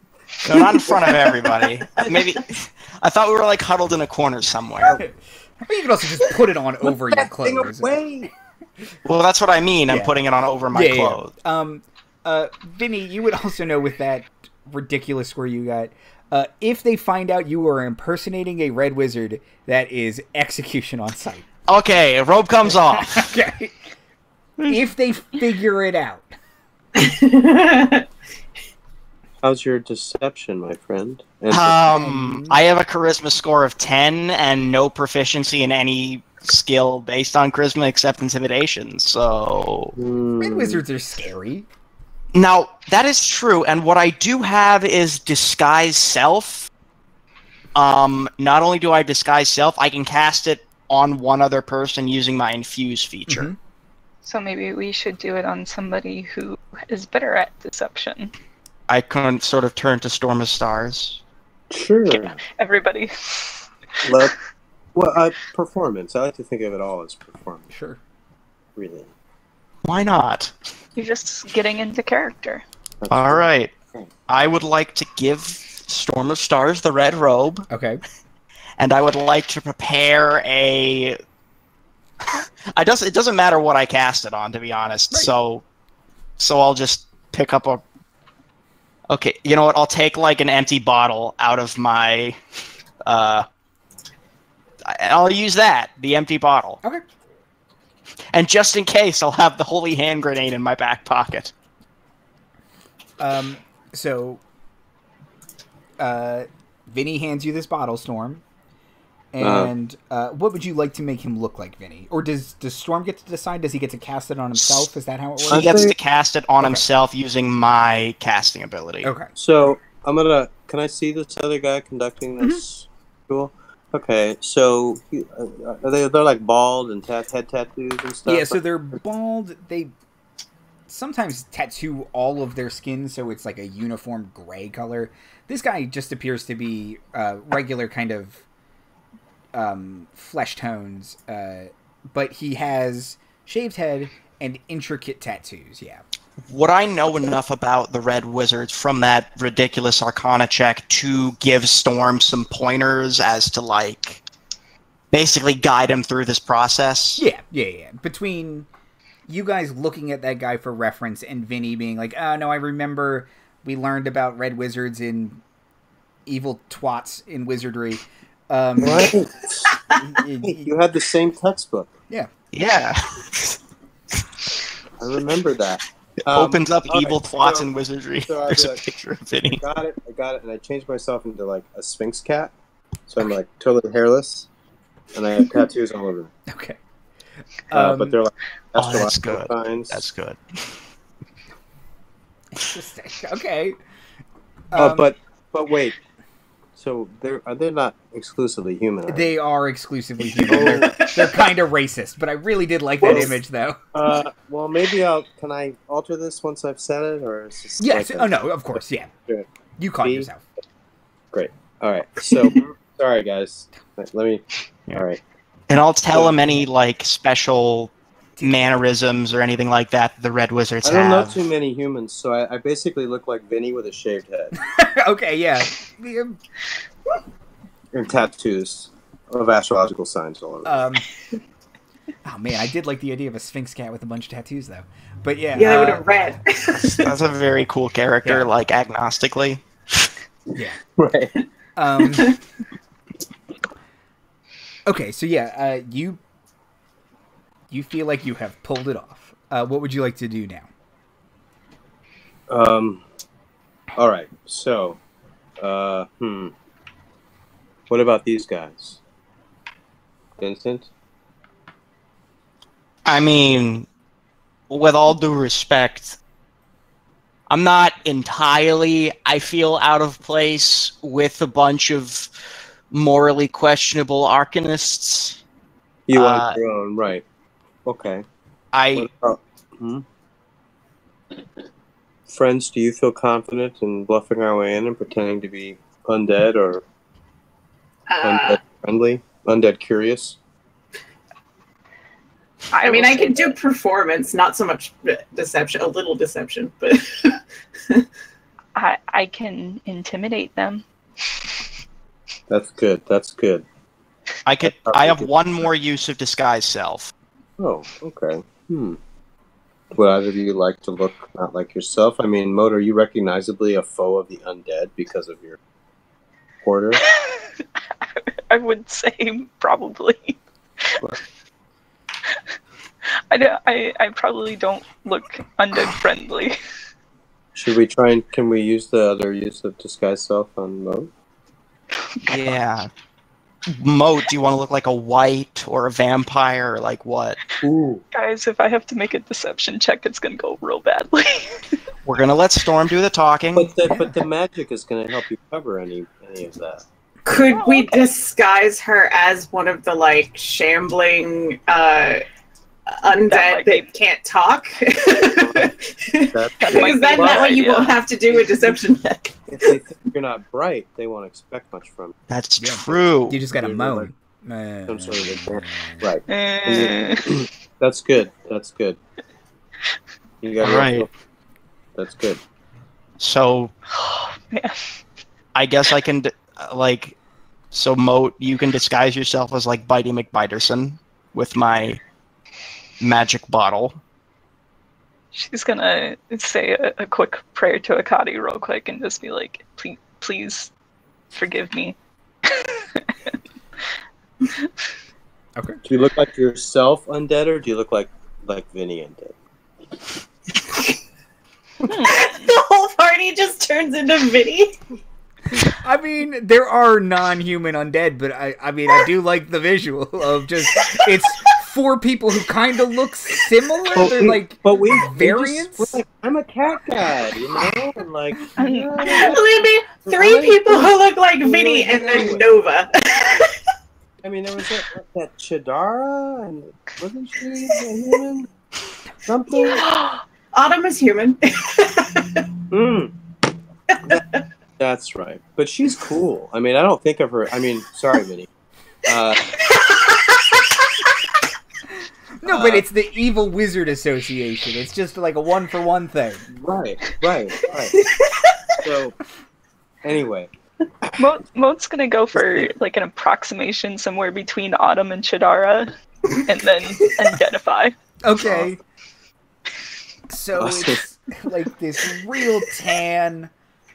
B: No, not in front of everybody. Maybe I thought we were like huddled in a corner somewhere.
G: You can also just put it on over your
E: That thing
G: clothes.
E: away!
B: Well, that's what I mean. I'm
G: Yeah.
B: putting it on over my clothes.
G: Vinny, you would also know with that ridiculous score you got, if they find out you are impersonating a red wizard, that is execution on sight.
B: Okay, robe comes off.
G: Okay. If they figure it out.
E: How's your deception, my friend? And
B: I have a charisma score of 10 and no proficiency in any skill based on charisma except intimidation. So
G: Red wizards are scary.
B: now that is true, and what I do have is disguise self. Not only do I disguise self, I can cast it on one other person using my infuse feature.
G: Mhm.
C: So maybe we should do it on somebody who is better at deception.
B: I can sort of turn to Storm of Stars.
E: Sure.
C: Everybody.
E: Performance. I like to think of it all as performance,
G: Sure.
E: really.
B: Why not?
C: You're just getting into character.
B: All right. I would like to give Storm of Stars the red robe,
G: Okay.
B: and I would like to prepare a. It doesn't matter what I cast it on, to be honest.
G: Right.
B: So I'll just pick up a. Okay, you know what? I'll take like an empty bottle out of my. I'll use that, the empty bottle,
G: Okay.
B: and just in case, I'll have the holy hand grenade in my back pocket.
G: So, Vinny hands you this bottle, Storm. And what would you like to make him look like, Vinny? Or does Storm get to decide? Does he get to cast it on himself? Is that how it works?
B: He gets to cast it on himself using my casting ability.
G: Okay.
E: So I'm gonna. Can I see this other guy conducting this? Cool. Okay. So they're like bald and head tattoos and stuff.
G: Yeah, so they're bald. They sometimes tattoo all of their skin, so it's like a uniform gray color. This guy just appears to be regular kind of flesh tones, but he has shaved head and intricate tattoos. Yeah.
B: Would I know enough about the Red Wizards from that ridiculous Arcana check to give Storm some pointers as to, like, basically guide him through this process?
G: Yeah. Between you guys looking at that guy for reference and Vinny being like, oh, no, I remember we learned about Red Wizards in Evil Twats in Wizardry.
E: Right. You had the same textbook.
G: Yeah.
B: Yeah.
E: I remember that.
B: Opens up
E: all
B: Evil
E: right,
B: Twats
E: so-
B: in Wizardry.
E: so I
B: There's a
E: got-
B: picture of Vinny.
E: I got it, and I changed myself into like a Sphinx cat, so I'm like totally hairless. and I have tattoos all over them.
G: Okay.
E: But they're like
B: Oh, that's
E: astrological
B: good.
E: signs.
B: That's good.
G: Interesting. Okay.
E: But wait. So they're not exclusively human. Are
G: They are exclusively human. They're kind of racist, but I really did like that image, though.
E: Well, maybe can I alter this once I've said it, or is this
G: Yes.
E: like
G: Oh no. Of course. Yeah.
E: Good.
G: You caught
E: B?
G: yourself.
E: Great. All right. So sorry, guys. Let me.
B: Yeah.
E: All right.
B: And I'll tell him any like special mannerisms or anything like that the Red Wizards
E: I don't know
B: have.
E: too many humans, so I basically look like Vinnie with a shaved head
G: Okay. Yeah.
E: and tattoos of astrological signs all over.
G: Oh man, I did like the idea of a Sphinx cat with a bunch of tattoos, though. But yeah.
F: Yeah, I would have read.
B: That's a very cool character,
G: Yeah.
B: like agnostically.
G: Yeah.
E: Right.
G: Okay, so yeah, you feel like you have pulled it off. What would you like to do now?
E: All right. So, what about these guys? Vincent?
B: I mean, with all due respect, I'm not entirely, I feel, out of place with a bunch of morally questionable arcanists.
E: You want your own, right? Okay.
B: I
E: What about- Friends, do you feel confident in bluffing our way in and pretending to be undead or undead friendly, undead curious?
F: I mean, I can do performance, not so much deception, a little deception, but
C: I can intimidate them.
E: That's good. That's good.
B: I have one more use of disguise self.
E: Oh, okay. Would either of you like to look not like yourself? I mean, Mote, are you recognizably a foe of the undead because of your quarter?
C: I would say probably.
E: What?
C: I probably don't look undead friendly.
E: Should we try and can we use the other use of disguise self on Mote?
B: Yeah. Mote, do you want to look like a white or a vampire or like what?
E: Ooh.
C: Guys, if I have to make a deception check, it's gonna go real badly.
B: We're gonna let Storm do the talking.
E: But the magic is going to help you cover any of that.
F: could
C: Oh,
F: we
C: okay.
F: disguise her as one of the like shambling undead
C: might
F: that can't talk?
E: That's
F: Because then that way you
C: idea.
F: won't have to do a deception check.
E: if they think you're not bright, they won't expect much from
B: That's
G: Yeah.
B: true.
G: You just gotta
E: You're
G: moan.
E: some sort of advantage. Right.
C: Eh,
E: That's good. That's good. You got
B: All right.
E: That's good.
B: So
C: man.
B: I guess I can so Mote, you can disguise yourself as like Bitey McBiterson with my magic bottle.
C: She's gonna say a quick prayer to Akadi real quick and just be like, please forgive me.
G: Okay.
E: Do you look like yourself undead, or do you look like Vinnie undead?
F: The whole party just turns into Vinnie.
G: I mean, there are non-human undead, but I mean, I do like the visual of just it's four people who kind of look similar. They're like variants.
E: We're like, I'm a cat guy, you know, and like.
F: Believe me, three people who look like Vinnie and then Nova.
E: I mean, there was that Chidara, and wasn't she a human? Something.
F: Autumn is human.
E: That's right, but she's cool. I mean, I don't think of her. I mean, sorry, Vinnie.
G: No, but it's the Evil Wizard Association. It's just like a one-for-one thing.
E: Right. So, anyway.
C: Mote's gonna go for like an approximation somewhere between Autumn and Chidara, and then identify.
G: Okay. So
E: Awesome.
G: it's like this real tan,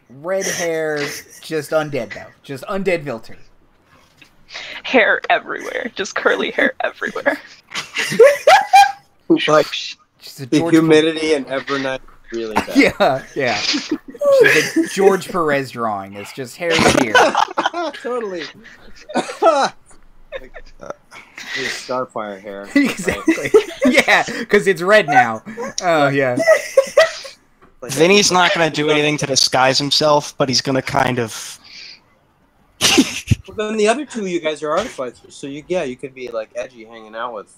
G: red hair, just undead though. Just undead filter.
C: Hair everywhere, just curly hair everywhere.
E: Like,
G: Just a
E: the
G: George
E: humidity and Evernight really bad.
G: Yeah. Just a George Perez drawing. It's just hair here.
E: Totally. his Starfire hair.
G: Exactly. Yeah, because it's red now. Oh, yeah.
E: Like,
B: Vinny's not going to do anything to disguise himself, but he's going to kind of...
E: well, then the other two of you guys are Artificers, so you could be like edgy hanging out with,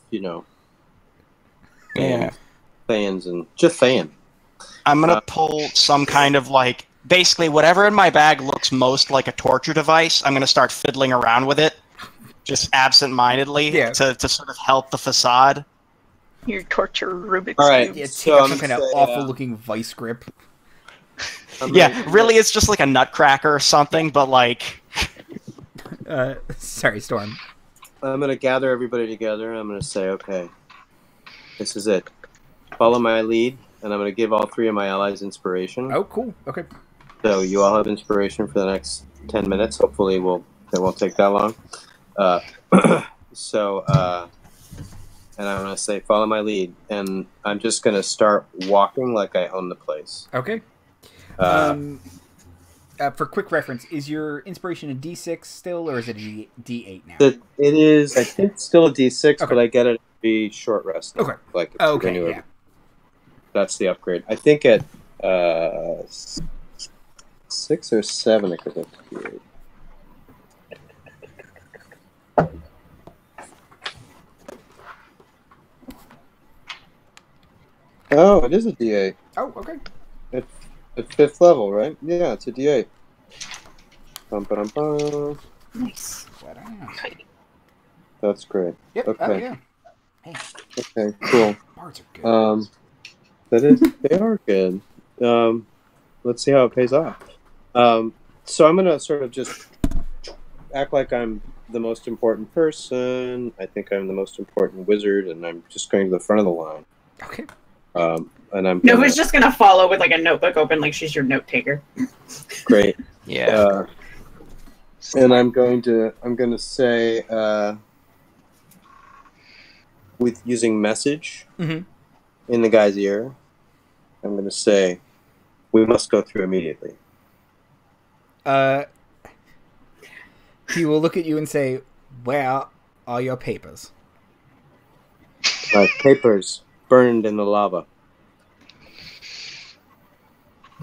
B: Yeah.
E: fans and just fan.
B: I'm going to pull some kind of, like... Basically, whatever in my bag looks most like a torture device, I'm going to start fiddling around with it, just absent-mindedly, to sort of help the facade.
C: Your torture Rubik's
E: All right.
C: Cube.
G: Yeah,
E: So
G: take
E: I'm
G: some kind of
E: gonna say,
G: awful-looking vice grip.
B: Yeah, really, it's just like a nutcracker or something, but like...
G: Sorry, Storm.
E: I'm going to gather everybody together, and I'm going to say, okay, this is it. Follow my lead, and I'm going to give all three of my allies inspiration.
G: Oh, cool. Okay.
E: So you all have inspiration for the next 10 minutes. Hopefully it won't take that long. And I'm going to say, follow my lead. And I'm just going to start walking like I own the place.
G: Okay. For quick reference, is your inspiration a D6 still, or is it a D8 now?
E: It is, I think, still a D6,
G: Okay.
E: but I get it to be short rest.
G: Okay.
E: Like,
G: Okay, yeah.
E: That's the upgrade. I think at 6 or 7 it goes up to D8. Oh, it is a D8.
G: Oh, okay.
E: At 5th level, right? Yeah, it's a D8. Bum, ba, dum, bum.
C: Nice.
G: Glad I asked.
E: That's great.
G: Yep.
E: Okay.
G: Oh, yeah. Hey,
E: Okay, cool.
G: bards are good.
E: They are good. Let's see how it pays off. So I'm gonna sort of just act like I'm the most important person. I think I'm the most important wizard, and I'm just going to the front of the line.
G: Okay.
E: And I'm
F: Nova's just gonna follow with like a notebook open, like she's your note taker.
E: great.
B: Yeah.
E: And I'm gonna say with using message
G: Mhm.
E: in the guy's ear. I'm gonna say, we must go through immediately.
G: He will look at you and say, "Where are your papers?"
E: My papers burned in the lava.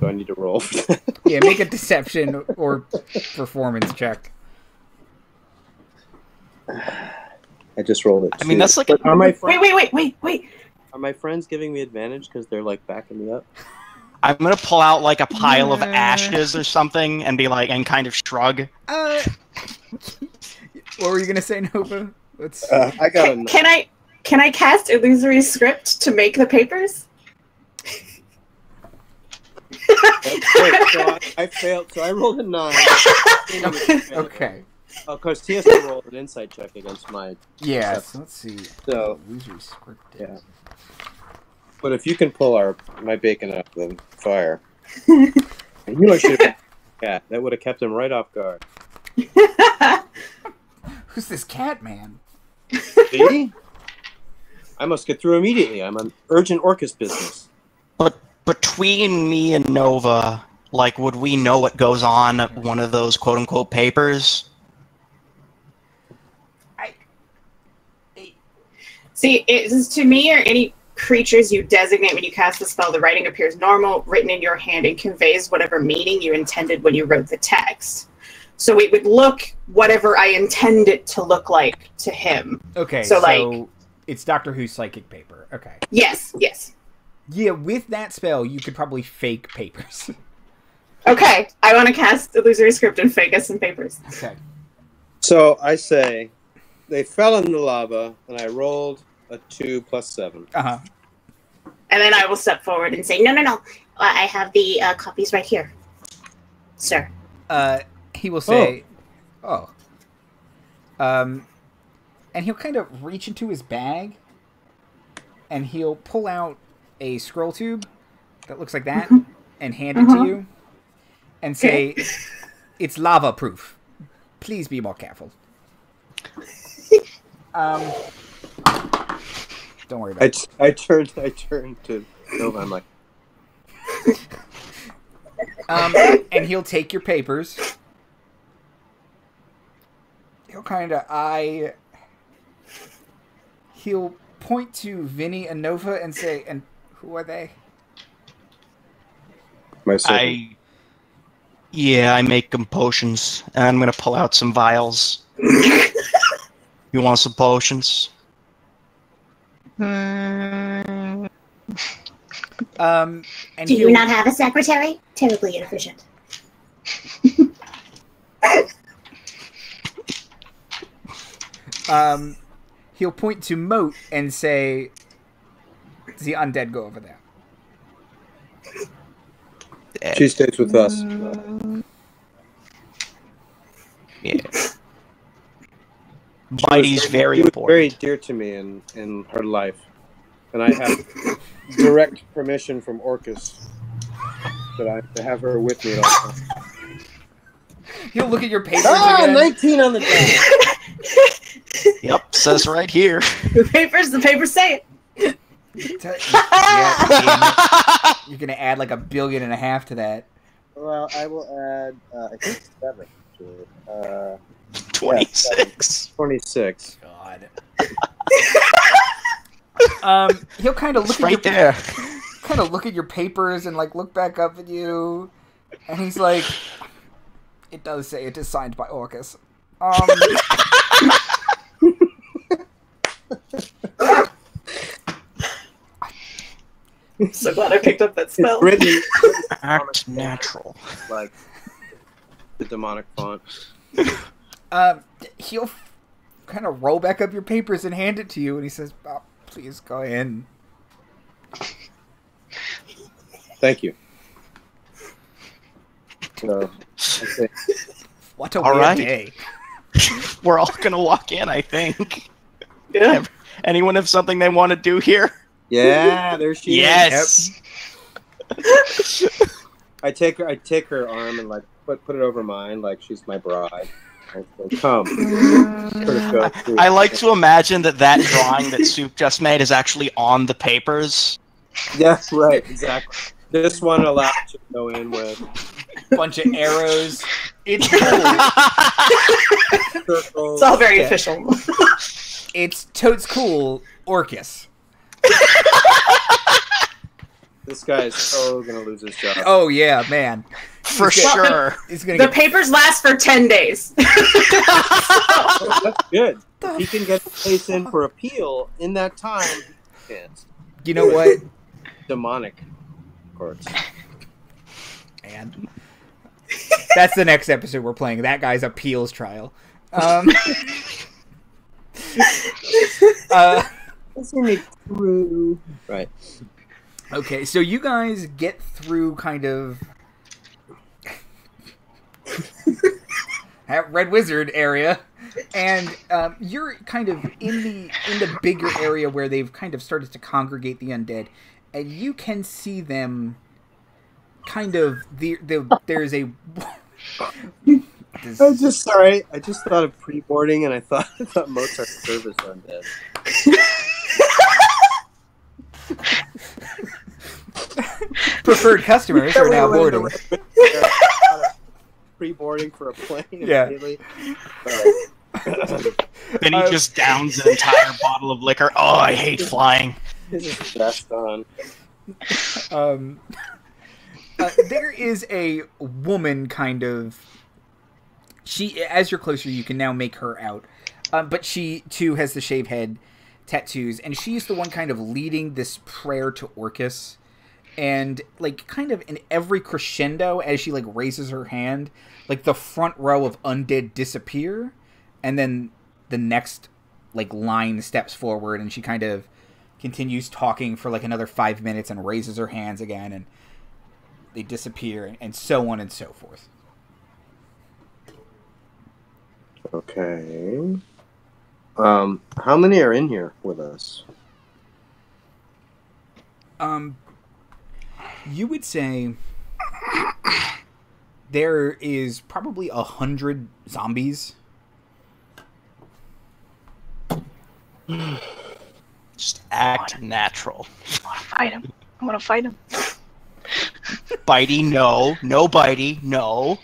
E: Do I need to roll for that?
G: Yeah, make a deception or performance check.
E: I just rolled it.
B: I mean, that's like...
E: But are my
F: Wait.
E: are my friends giving me advantage because they're like backing me up?
B: I'm going to pull out like a pile of ashes or something and be like, and kind of shrug.
G: What were you gonna say, Nova? Let's.
E: I got a.
F: Can I cast illusory script to make the papers?
E: Wait, so I failed. So I rolled a 9.
G: Okay.
E: Of course, he has to roll an insight check against my.
G: Yes. Let's see.
E: So,
G: Illusory script.
E: yeah. But if you can pull my bacon out of the fire, you know, should have. Yeah, that would have kept him right off guard.
G: Who's this cat man?
E: See? I must get through immediately. I'm on urgent Orcus business.
B: But between me and Nova, like, would we know what goes on at one of those quote-unquote papers?
F: See, it is to me or any creatures you designate when you cast the spell, the writing appears normal, written in your hand, and conveys whatever meaning you intended when you wrote the text. So it would look whatever I intend it to look like to him.
G: Okay.
F: So,
G: So it's Doctor Who's psychic paper. Okay.
F: Yes.
G: Yeah, with that spell, you could probably fake papers.
F: Okay, I want to cast illusory script and fake us some papers.
G: Okay.
E: So I say, they fell in the lava, and I rolled a 2 plus 7.
G: Uh-huh.
F: And then I will step forward and say, no. I have the copies right here, sir.
G: He will say, oh. And he'll kind of reach into his bag, and he'll pull out a scroll tube that looks like that, and hand it to you, and say, it's lava-proof. Please be more careful. Don't worry about it.
E: I turned to Nova. I'm like,
G: And he'll take your papers. He'll kind of eye He'll point to Vinnie and Nova and say, "And who are they?"
E: My servant.
B: I make them potions, and I'm gonna pull out some vials. You want some potions?
G: And
D: Do you not have a secretary? Terribly inefficient.
G: He'll point to Mote and say, "The undead go over there."
E: She stays with us.
B: Yeah. Bitey's very
E: She was
B: important.
E: very dear to me in her life, and I have direct permission from Orcus that I to have her with me at all times.
G: He'll look at your papers
E: Ah,
G: again.
E: 19 on the die.
B: Yep, says right here.
F: The papers say it.
G: Yeah, you're gonna add like $1.5 billion to that.
E: Well, I will add, I think 7.
B: 26.
E: 26.
G: God. He'll kind of look
B: It's right there.
G: kind of look at your papers and like look back up at you, and he's like, "It does say it is signed by Orcus."
F: So glad I picked up that spell.
E: It's written
B: Act natural.
E: like the demonic font.
G: He'll kind of roll back up your papers and hand it to you, and he says, "Oh, please go in."
E: Thank you. So, okay.
G: What a
B: All
G: weird
B: right.
G: day.
B: We're all gonna walk in, I think.
F: Yeah.
B: Anyone have something they want to do here?
E: Yeah, there she
B: Yes.
E: is. I take her arm and like put it over mine like she's my bride. I say, come. Sort of go through.
B: I like to imagine that drawing that Soup just made is actually on the papers.
E: Yes, right, exactly. This one allowed you to go in with
G: Bunch of arrows. It's cool.
E: circles.
F: It's all very
G: Yeah.
F: official.
G: It's totes cool, Orcus.
E: This guy is so gonna lose his job.
G: Oh yeah, man.
B: For
G: He's gonna-
B: sure.
G: He's gonna
F: The
G: get
F: papers last for 10 days.
E: Oh, that's good. If he can get the case in for appeal in that time, he can't.
G: You know what?
E: Demonic courts.
G: And that's the next episode we're playing. That guy's appeals trial.
E: Isn't it true? Right.
G: Okay, so you guys get through kind of that Red Wizard area, and you're kind of in the bigger area where they've kind of started to congregate the undead, and you can see them kind of there's a
E: I'm just sorry. I just thought of pre-boarding, and I thought Mozart service undead.
G: preferred customers are now boarding.
E: Pre-boarding for a plane.
G: Yeah.
E: Immediately.
B: Vinny just downs an entire bottle of liquor. Oh, I hate flying.
E: This is best on.
G: There is a woman kind of. She, as you're closer, you can now make her out. But she too has the shaved head, tattoos, and she's the one kind of leading this prayer to Orcus. And like kind of in every crescendo, as she like raises her hand, like the front row of undead disappear, and then the next like line steps forward, and she kind of continues talking for like another 5 minutes and raises her hands again, and they disappear, and so on and so forth.
E: Okay. How many are in here with us?
G: You would say there is probably 100 zombies.
B: Just act natural.
C: Fight him. I want to fight him.
B: Bitey, no. No bitey, no.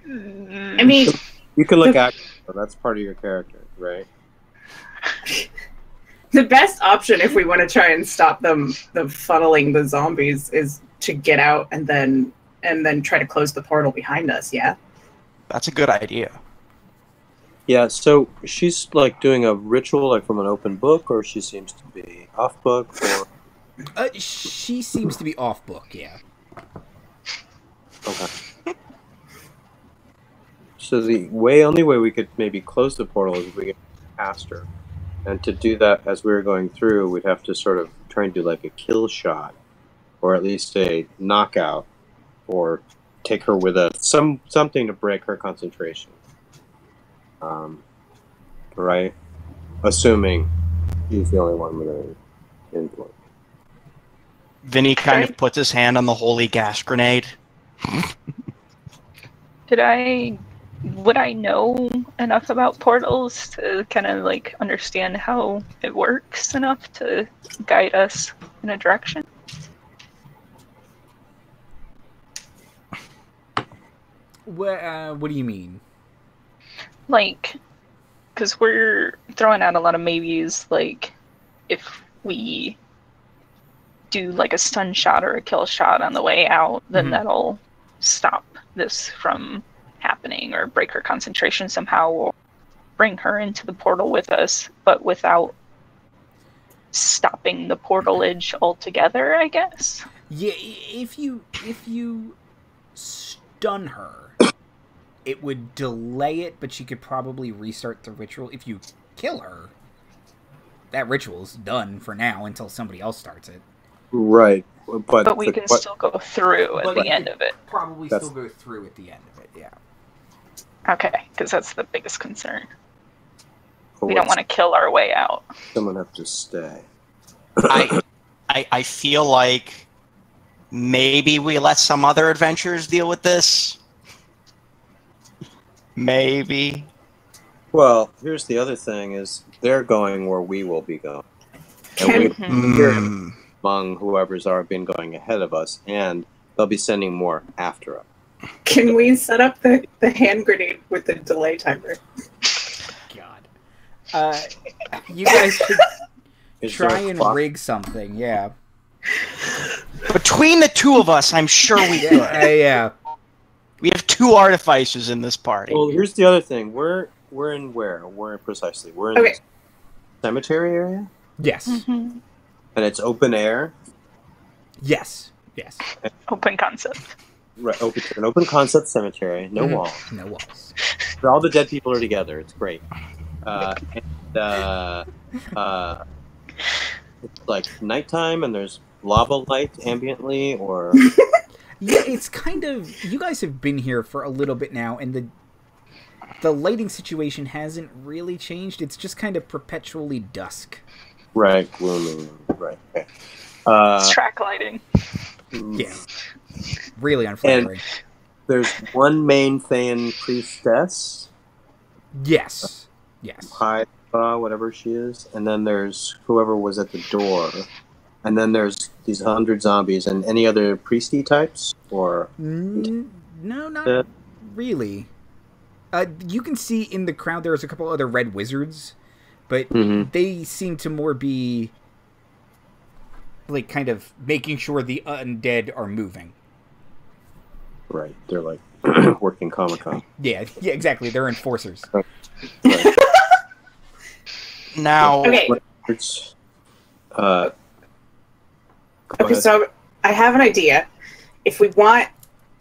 F: I mean,
E: You can look at. That's part of your character, right?
F: The best option if we want to try and stop them funneling the zombies is to get out and then try to close the portal behind us, yeah?
B: That's a good idea.
E: Yeah, so she's like doing a ritual like from an open book, or she seems to be off book, or
G: She seems to be off book, yeah.
E: okay. So the only way we could maybe close the portal is if we get past her. And to do that as we were going through, we'd have to sort of try and do like a kill shot, or at least a knockout, or take her with something to break her concentration. Right? Assuming he's the only one with an influence.
B: Vinnie kind of puts his hand on the holy gas grenade.
C: Would I know enough about portals to kind of like understand how it works enough to guide us in a direction?
G: What do you mean?
C: Like, because we're throwing out a lot of maybes, like, if we do like a stun shot or a kill shot on the way out, then that'll stop this from happening or break her concentration somehow or bring her into the portal with us, but without stopping the portalage altogether, I guess.
G: Yeah, if you stun her, it would delay it, but she could probably restart the ritual. If you kill her, that ritual's done for now until somebody else starts it.
E: Right,
C: but we can still go through at the end of it.
G: Probably still go through at the end of it, yeah.
C: Okay, because that's the biggest concern. We don't want to kill our way out.
E: Someone have to stay.
B: I feel like maybe we let some other adventurers deal with this. Maybe.
E: Well, here's the other thing: is they're going where we will be going, and we're among whoever's already been going ahead of us, and they'll be sending more after us.
F: Can we set up the hand grenade with the delay timer?
G: God. You guys should try and rig something, yeah.
B: Between the two of us, I'm sure we could.
G: Yeah.
B: We have 2 artificers in this party.
E: Well, here's the other thing. We're in where? We're precisely. We're in the cemetery area?
G: Yes.
C: Mm-hmm.
E: And it's open air?
G: Yes.
C: Open concept.
E: Right, an open concept cemetery. No walls.
G: No walls.
E: Where all the dead people are together. It's great. It's like nighttime and there's lava light ambiently, or...
G: Yeah, it's kind of... You guys have been here for a little bit now, and the lighting situation hasn't really changed. It's just kind of perpetually dusk.
E: Right, gloomy. Right. Okay.
C: It's track lighting.
G: Yeah. Really unflattering.
E: And there's one main Thayan priestess.
G: Yes.
E: High, whatever she is. And then there's whoever was at the door. And then there's these 100 zombies and any other priesty types? Or
G: no, not really. You can see in the crowd there's a couple other red wizards, but they seem to more be like kind of making sure the undead are moving.
E: Right, they're like working Comic-Con.
G: Yeah, exactly. They're enforcers.
E: Right.
B: Now,
E: It's,
F: okay, so I have an idea. If we want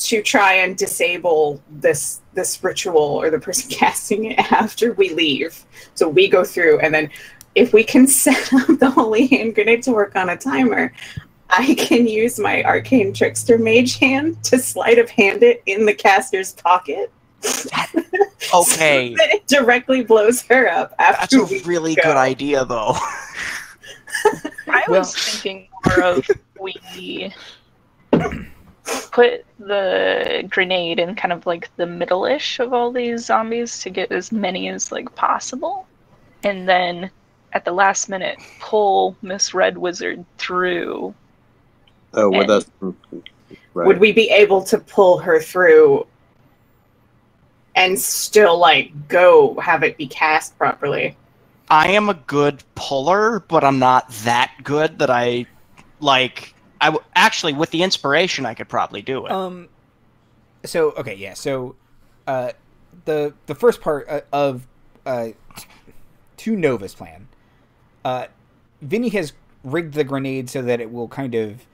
F: to try and disable this ritual or the person casting it after we leave, so we go through, and then if we can set up the holy hand grenade to work on a timer, I can use my arcane trickster mage hand to sleight of hand it in the caster's pocket.
B: Okay.
F: So that it directly blows her up after
B: That's a really good idea, though.
C: I was thinking more of we put the grenade in kind of like the middle-ish of all these zombies to get as many as like possible, and then at the last minute pull Miss Red Wizard through.
E: Oh, with us. Right.
F: Would we be able to pull her through and still like go have it be cast properly?
B: I am a good puller, but I'm not that good that I actually with the inspiration I could probably do it.
G: So okay, yeah. So, the first part of to Nova's plan, Vinnie has rigged the grenade so that it will kind of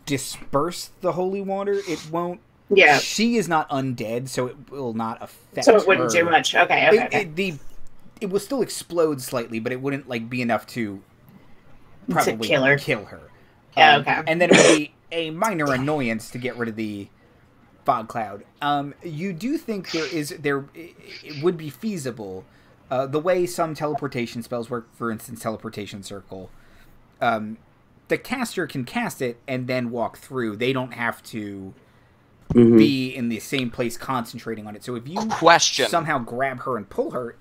G: disperse the holy water. It won't.
F: Yeah.
G: She is not undead, so it will not affect.
F: So it wouldn't
G: her.
F: do much. Okay.
G: It will still explode slightly, but it wouldn't be enough to probably
F: kill her.
G: Yeah,
F: okay.
G: And then it would be a minor annoyance to get rid of the fog cloud. You do think it would be feasible, the way some teleportation spells work, for instance, teleportation circle. The caster can cast it and then walk through. They don't have to be in the same place concentrating on it. So if you somehow grab her and pull her,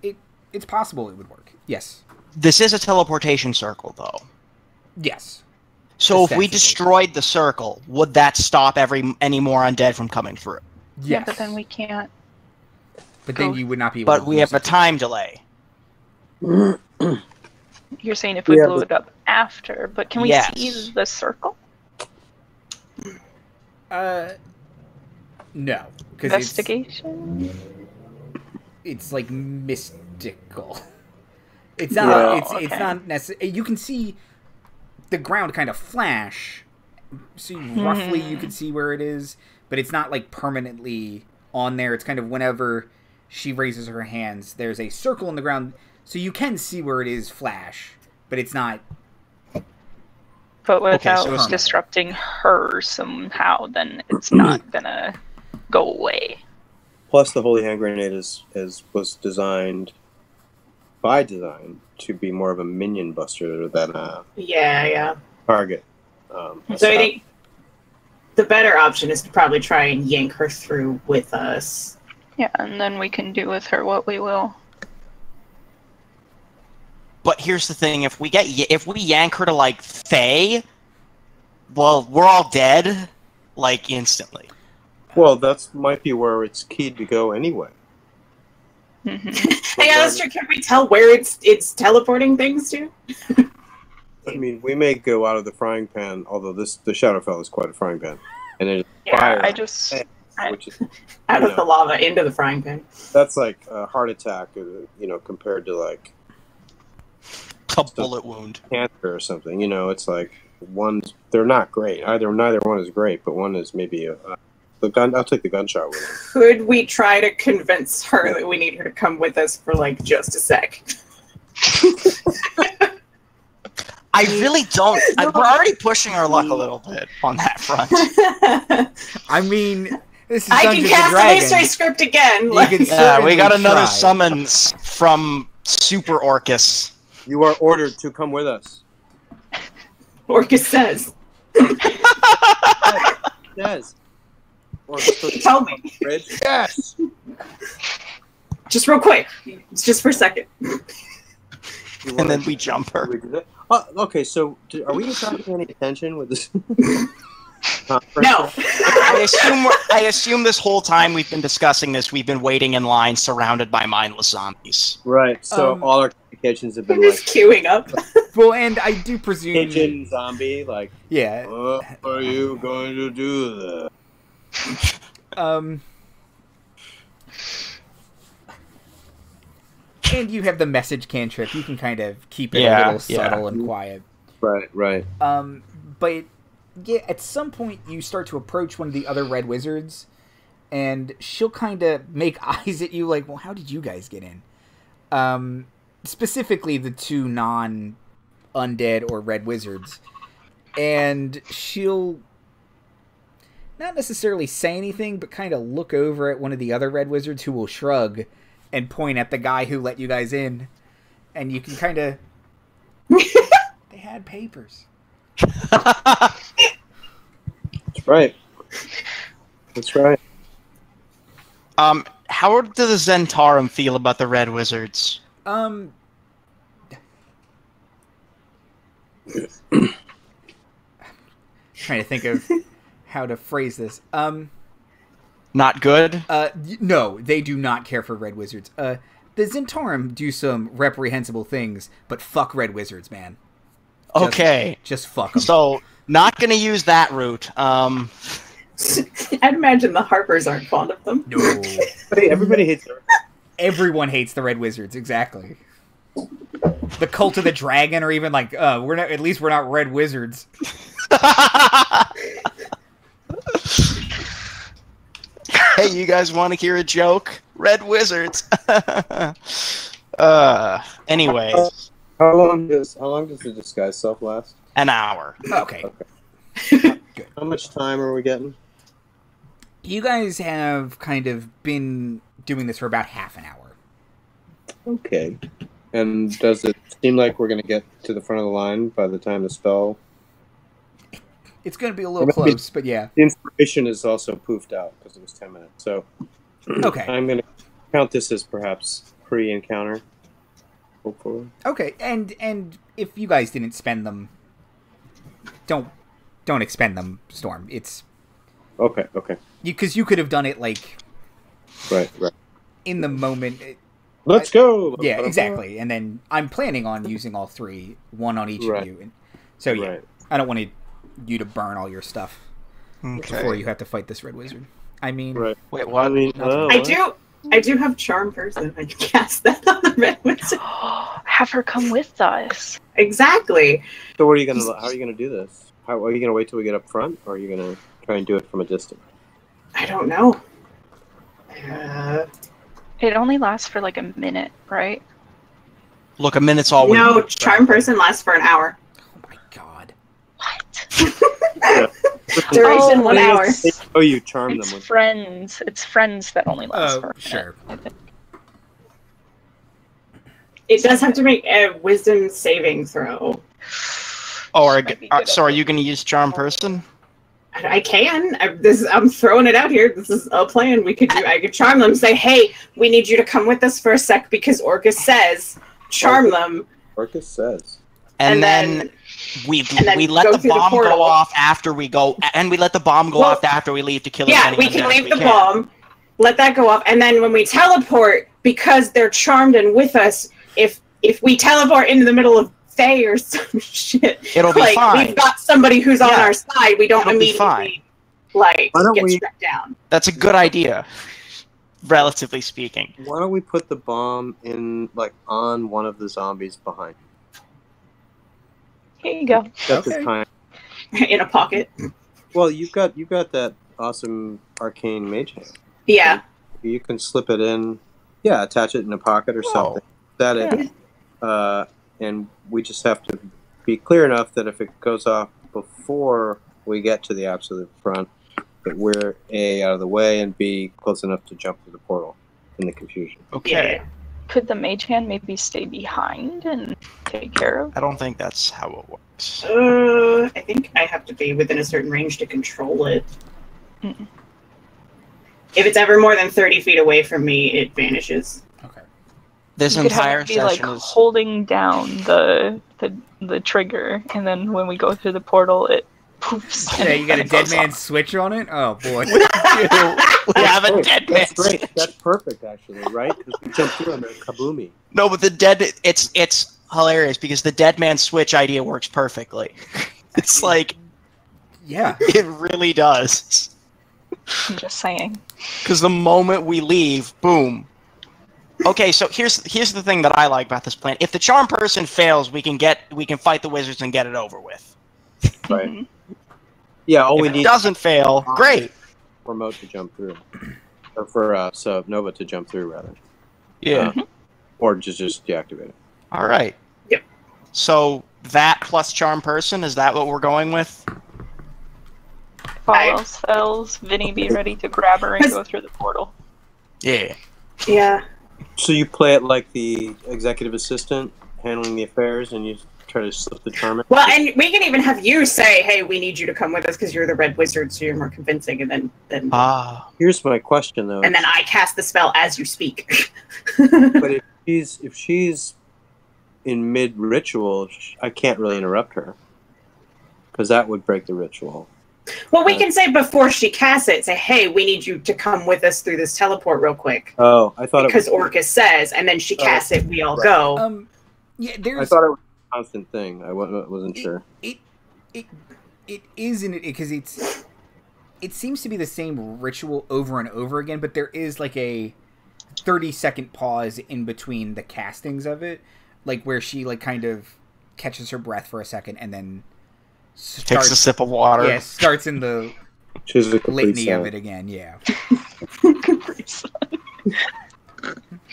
G: it's possible it would work. Yes.
B: This is a teleportation circle, though.
G: Yes.
B: So if we destroyed the circle, would that stop any more undead from coming through?
G: Yes.
C: Yeah, but then we can't.
G: But then you would not be able
B: But we have a time delay.
C: You're saying if we blew it up after, but can we see the circle?
G: No.
C: Investigation?
G: It's like mystical. It's not. It's not necessary. You can see the ground kind of flash. So roughly you can see where it is, but it's not like permanently on there. It's kind of whenever she raises her hands, there's a circle in the ground, so you can see where it is flash, but it's not.
C: But without disrupting her somehow, then it's not gonna go away.
E: Plus, the Holy Hand Grenade was designed by design to be more of a minion buster than a target.
F: So I think the better option is to probably try and yank her through with us.
C: Yeah, and then we can do with her what we will.
B: But here's the thing: if we yank her to Faye, well, we're all dead, instantly.
E: Well, that might be where it's keyed to go anyway.
F: Yeah, that's true. Can we tell where it's teleporting things to?
E: I mean, we may go out of the frying pan, although the Shadowfell is quite a frying pan, and then
F: fire.
E: Which is
F: out of the lava into the frying pan.
E: That's like a heart attack, compared to
B: a bullet wound,
E: cancer or something. It's like they're not great. Neither one is great, but one is maybe the gun. I'll take the gunshot with it.
F: Could we try to convince her that we need her to come with us for just a sec?
B: I really don't. We're already pushing our luck a little bit on that front.
G: I mean, this is
F: I can cast the mystery script again.
B: We got another summons from Super Orcus.
E: You are ordered to come with us.
F: Orcus says.
E: Yes.
F: Tell me.
E: Yes.
F: Just real quick. It's just for a second.
B: And then we jump her.
E: Okay, so are we not paying any attention with this?
F: No.
B: I assume this whole time we've been discussing this, we've been waiting in line surrounded by mindless zombies.
E: Right, so all our communications have been
F: just queuing up.
G: Well, and I do presume...
E: Pigeon zombie,
G: yeah.
E: What are you going to do there?
G: And you have the message cantrip. You can kind of keep it a little subtle and quiet.
E: Right.
G: But yeah, at some point you start to approach one of the other red wizards, and she'll kind of make eyes at you like, well, how did you guys get in? Specifically the two non-undead or red wizards. And she'll not necessarily say anything, but kind of look over at one of the other red wizards who will shrug and point at the guy who let you guys in. And you can kind of... They had papers.
E: That's right. That's right.
B: How do the Zentarum feel about the red wizards?
G: Trying to think of how to phrase this.
B: Not good?
G: No, they do not care for red wizards. the Zentarum do some reprehensible things, but fuck red wizards, man.
B: Just
G: fuck them.
B: So, not going to use that route.
F: I'd imagine the Harpers aren't fond of them.
G: No.
E: Hey, everybody hates her.
G: Everyone hates the red wizards, exactly. The Cult of the Dragon, or even like, we're not red wizards.
B: Hey, you guys want to hear a joke? Red wizards. Anyway.
E: How long does the disguise self last?
B: An hour.
G: Okay.
E: Good. How much time are we getting?
G: You guys have kind of been doing this for about half an hour.
E: Okay. And does it seem like we're going to get to the front of the line by the time the spell?
G: It's going to be a little close, but yeah.
E: The inspiration is also poofed out because it was 10 minutes. So
G: okay.
E: I'm going to count this as perhaps pre-encounter. Hopefully.
G: Okay, and if you guys didn't spend them, don't expend them, Storm. It's
E: okay.
G: Because you could have done it like
E: right
G: in the moment.
E: Let's go.
G: Yeah, exactly. And then I'm planning on using all three, one on each of you. And so yeah, I don't want you to burn all your stuff before you have to fight this red wizard. I mean,
E: right.
B: Wait, what? I mean,
F: I do have Charm Person. I can cast that on the red wizard.
C: Have her come with us.
F: Exactly.
E: So how are you gonna do this? Are you gonna wait till we get up front, or are you gonna try and do it from a distance?
F: I don't know.
C: It only lasts for like a minute, right?
B: Look, a minute's all we
F: No,
B: need.
F: Charm Person lasts for an hour.
G: oh my god.
C: What?
F: Duration 1 hour.
E: Oh, you charm
C: It's
E: them with
C: friends. It's friends that only last for a minute.
G: Sure.
F: It does have to make a wisdom saving throw.
B: Oh, so are you going to use Charm Person?
F: I can. I'm throwing it out here. This is a plan we could do. I could charm them. Say, hey, we need you to come with us for a sec because Orcus says, charm them.
E: Orcus says.
B: And then we let the bomb go off after we go, and we let the bomb go off after we leave to kill.
F: Yeah, we can leave the bomb, let that go off, and then when we teleport, because they're charmed and with us, if we teleport into the middle of Fae or some shit,
B: it'll be fine.
F: We've got somebody who's on our side. We don't immediately get struck down.
B: That's a good idea, relatively speaking.
E: Why don't we put the bomb in on one of the zombies behind?
C: Here you go.
E: That's the time.
F: In a pocket.
E: Well, you've got that awesome arcane mage hand.
F: Yeah.
E: You can slip it in. Yeah, attach it in a pocket or something. That it. And we just have to be clear enough that if it goes off before we get to the absolute front, that we're A, out of the way, and B, close enough to jump through the portal in the confusion.
B: Okay.
F: Yeah.
C: Could the mage hand maybe stay behind and take care of?
B: I don't think that's how it works.
F: I think I have to be within a certain range to control it.
C: Mm-mm.
F: If it's ever more than 30 feet away from me, it vanishes.
G: Okay.
B: This
C: You could have
B: entire
C: it be
B: session
C: like
B: is
C: holding down the trigger, and then when we go through the portal, it poofs.
G: Yeah, you got a dead man switch on it? Oh, boy.
B: We have a dead man.
E: That's great. That's perfect, actually, right? Because we jump through under kaboomy.
B: No, but it's hilarious because the dead man switch idea works perfectly. It's like,
G: Yeah.
B: it really does.
C: I'm just saying.
B: Because the moment we leave, boom. Okay, so here's the thing that I like about this plan. If the charm person fails, we can fight the wizards and get it over with.
E: Right.
C: Mhm.
E: Yeah, all we
B: If it
E: need
B: doesn't fail, great.
E: for Mote to jump through. Or for Nova to jump through, rather.
B: Yeah.
E: Or just deactivate it.
B: All right.
F: Yep.
B: So that plus charm person, is that what we're going with?
C: If all else fails, Vinnie be ready to grab her and go through the portal.
B: Yeah.
F: Yeah.
E: So you play it like the executive assistant handling the affairs, and you try to slip the charm in?
F: Well, and we can even have you say, hey, we need you to come with us because you're the red wizard, so you're more convincing, and then
E: Here's my question, though.
F: and then I cast the spell as you speak.
E: But if she's in mid-ritual, I can't really interrupt her. Because that would break the ritual.
F: Well, we can say before she casts it, say, hey, we need you to come with us through this teleport real quick.
E: Oh, I thought
F: because
E: it was...
F: Orcus says, and then she casts it, we all go.
G: Yeah, there's...
E: I thought it was a constant thing. I wasn't sure.
G: It isn't it because it seems to be the same ritual over and over again, but there is like a 30-second pause in between the castings of it, like where she like kind of catches her breath for a second and then
B: takes a sip of water.
G: Yeah, starts in the litany of it again. Yeah.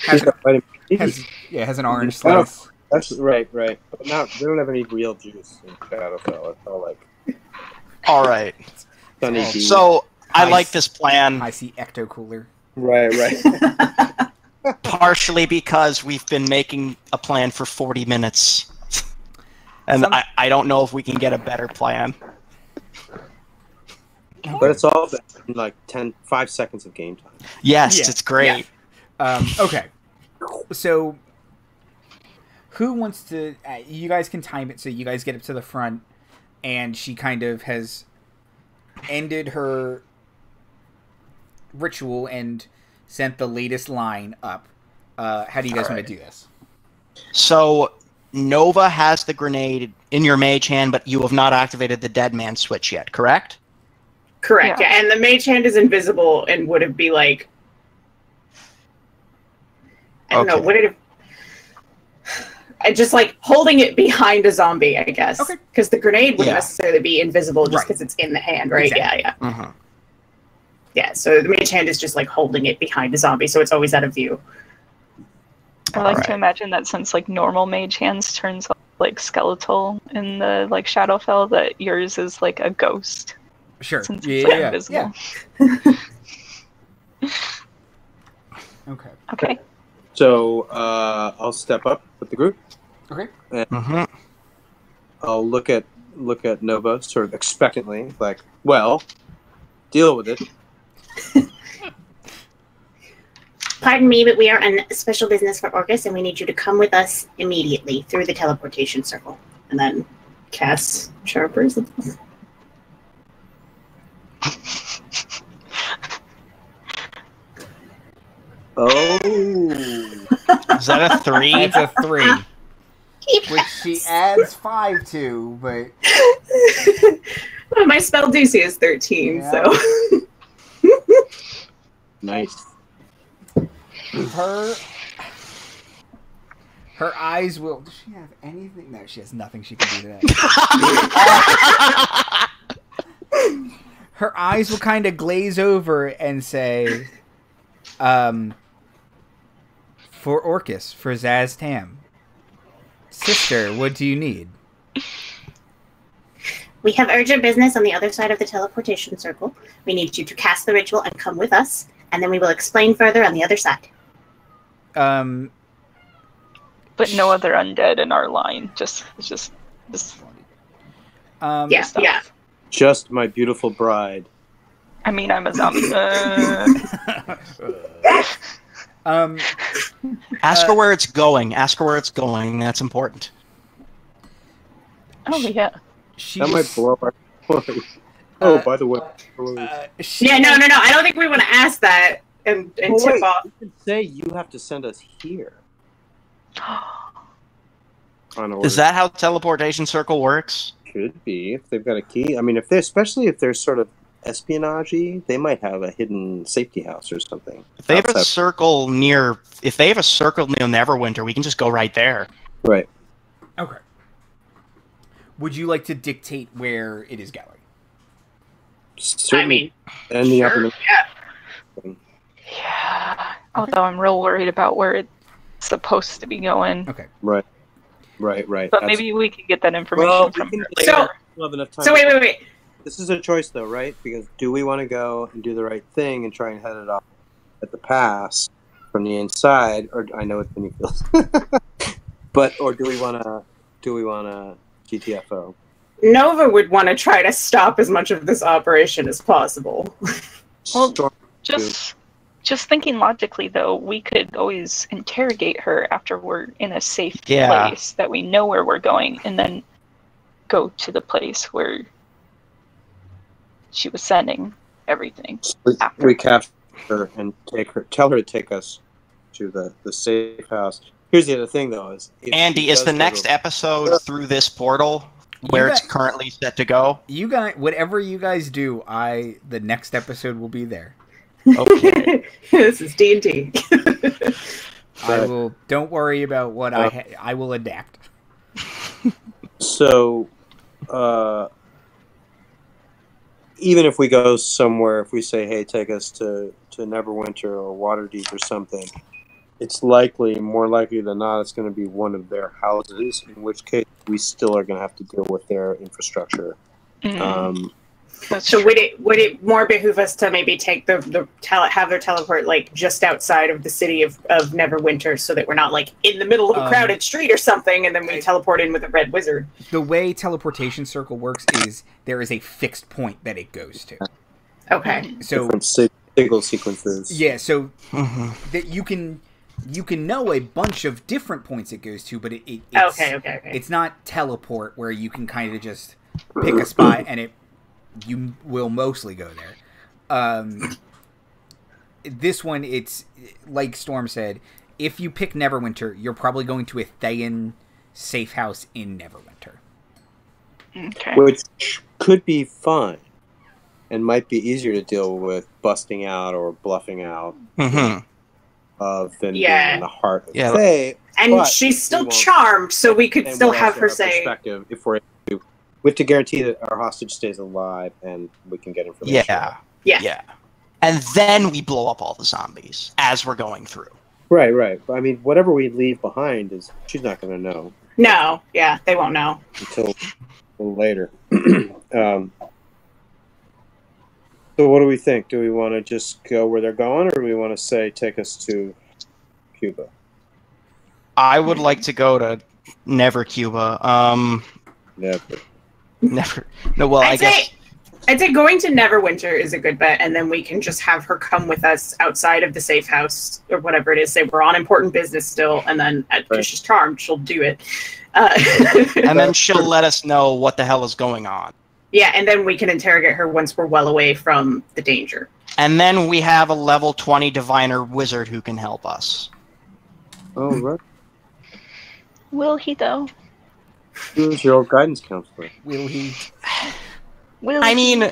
G: has an orange slice.
E: That's right. But now they don't have any real juice in Shadowfell. It's all like.
B: All right. So I like this plan.
G: I see ecto cooler.
E: Right.
B: Partially because we've been making a plan for 40 minutes. And I don't know if we can get a better plan.
E: But it's all in like 5 seconds of game time.
B: Yes, it's great.
G: Yeah. Okay. So, who wants to... you guys can time it so you guys get up to the front, and she kind of has ended her ritual and sent the latest line up. How do you guys want to do this?
B: So... Nova has the grenade in your mage hand, but you have not activated the dead man switch yet, correct?
F: Correct, yeah. And the mage hand is invisible and would it be like... I don't know, would it have... Just like holding it behind a zombie, I guess. Okay. Because the grenade wouldn't necessarily be invisible just because it's in the hand, right? Exactly. Yeah.
B: Mm-hmm.
F: Yeah, so the mage hand is just like holding it behind a zombie, so it's always out of view.
C: I like to imagine that since like normal mage hands turns like skeletal in the like Shadowfell, that yours is like a ghost.
G: Sure.
C: Since it's invisible.
G: Yeah.
C: Okay.
E: So I'll step up with the group.
G: Okay.
E: And I'll look at Nova sort of expectantly, like, well, deal with it.
D: Pardon me, but we are on special business for Orcus, and we need you to come with us immediately through the teleportation circle.
F: And then cast Sharpers.
E: Oh.
B: Is that a 3?
G: It's a 3. Which she adds 5 to, but...
F: Well, my spell DC is 13, so...
E: Nice.
G: Her eyes will... Does she have anything? No, she has nothing she can do to that. Her eyes will kind of glaze over and say, for Orcus, for Zaz Tam. Sister, what do you need?
D: We have urgent business on the other side of the teleportation circle. We need you to cast the ritual and come with us, and then we will explain further on the other side.
C: But no other undead in our line. Just
F: yeah.
E: Just my beautiful bride.
C: I mean, I'm a zombie.
B: Ask her where it's going. Ask her where it's going. That's important.
C: Oh yeah.
E: That might blow our point. Oh, by the way.
F: No. I don't think we want to ask that and tip off.
E: You can say you have to send us here.
B: Is that how teleportation circle works?
E: Could be if they've got a key. I mean, especially if they're sort of espionage-y, they might have a hidden safety house or something.
B: If they have a circle near Neverwinter, we can just go right there.
E: Right.
G: Okay. Would you like to dictate where it is going?
E: Certainly. And the upper.
C: Yeah. Although I'm real worried about where it's supposed to be going.
G: Okay.
E: Right.
C: But maybe we can get that information from her later.
F: So wait.
E: This is a choice, though, right? Because do we want to go and do the right thing and try and head it off at the pass from the inside, or I know what Vinnie feels, or do we want to GTFO?
F: Nova would want to try to stop as much of this operation as possible.
C: Well, just thinking logically, though, we could always interrogate her after we're in a safe place that we know where we're going, and then go to the place where she was sending everything. After.
E: We capture her and tell her to take us to the safe house. Here's the other thing, though:
B: Andy, is the next episode through this portal where it's currently set to go?
G: You guys, whatever you guys do, the next episode will be there.
B: Okay.
F: This is D&D.
G: I will. Don't worry about what I will adapt.
E: So, even if we go somewhere, if we say, "Hey, take us to Neverwinter or Waterdeep or something," it's more likely than not, it's going to be one of their houses. In which case, we still are going to have to deal with their infrastructure.
C: Mm.
F: So would it more behoove us to maybe take have their teleport like just outside of the city of Neverwinter, so that we're not like in the middle of a crowded street or something, and then we teleport in with a red wizard?
G: The way teleportation circle works is there is a fixed point that it goes to.
F: Okay.
G: So
E: different single sequences.
G: Yeah. So that you can know a bunch of different points it goes to, but it's
F: okay.
G: It's not teleport where you can kind of just pick a spot and you will mostly go there. This one, it's like Storm said, if you pick Neverwinter, you're probably going to a Thayan safe house in Neverwinter.
C: Okay.
E: Which could be fun and might be easier to deal with busting out or bluffing out than being in the heart of Thay.
F: And she's still charmed, so we could still have her say...
E: If we're we have to guarantee that our hostage stays alive and we can get information.
B: Yeah. And then we blow up all the zombies as we're going through.
E: Right. I mean, whatever we leave behind she's not going to know.
F: No, yeah, they won't know.
E: Until later. So what do we think? Do we want to just go where they're going, or do we want to say, take us to Cuba?
B: I would like to go to Never Cuba. Never. No, well, I guess...
F: I'd say going to Neverwinter is a good bet, and then we can just have her come with us outside of the safe house, or whatever it is. Say we're on important business still, and then, because she's charmed, she'll do it.
B: And then she'll let us know what the hell is going on.
F: Yeah, and then we can interrogate her once we're well away from the danger.
B: And then we have a level 20 diviner wizard who can help us.
E: Oh, right.
C: Will he, though?
E: Who's your old guidance counselor?
G: Will he?
B: I mean,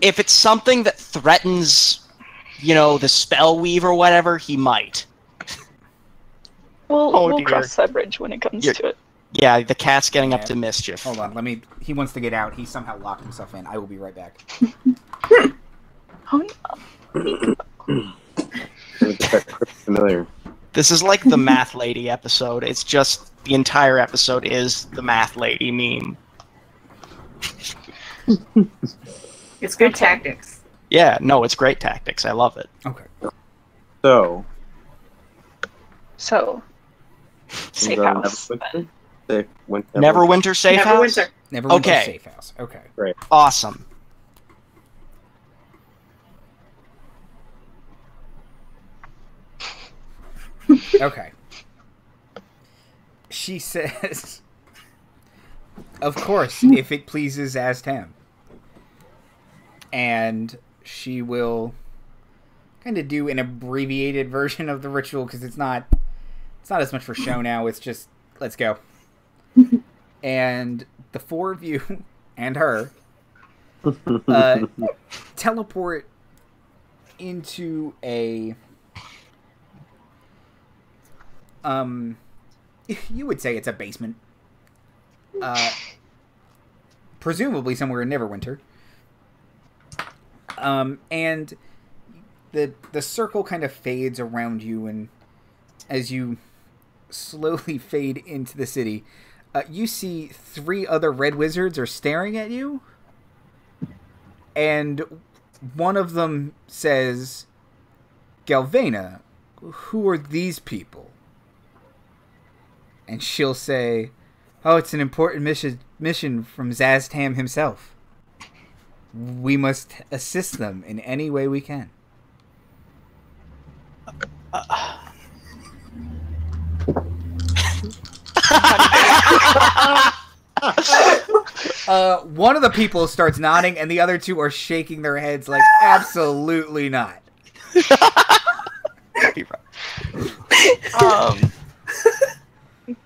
B: if it's something that threatens, the spell weave or whatever, he might.
C: We'll cross that bridge when it comes to it.
B: Yeah, the cat's getting up to mischief.
G: Hold on, he wants to get out. He somehow locked himself in. I will be right back.
C: Oh, no.
E: Familiar.
B: This is like the Math Lady episode. It's just the entire episode is the Math Lady meme.
F: It's good tactics.
B: Yeah, no, it's great tactics. I love it.
G: Okay.
E: So
C: safe house.
B: Neverwinter safe house?
G: Neverwinter safe house. Okay.
E: Great.
B: Awesome.
G: Okay. She says, of course, if it pleases Aztam. And she will kind of do an abbreviated version of the ritual, because it's not as much for show now. It's just, let's go. And the four of you and her teleport into a... you would say it's a basement. Presumably somewhere in Neverwinter. And the circle kind of fades around you, and as you slowly fade into the city, you see 3 other red wizards are staring at you, and one of them says, "Galvana, who are these people?" And she'll say, "Oh, it's an important mission from Aztam himself. We must assist them in any way we can." One of the people starts nodding, and the other two are shaking their heads like, absolutely not.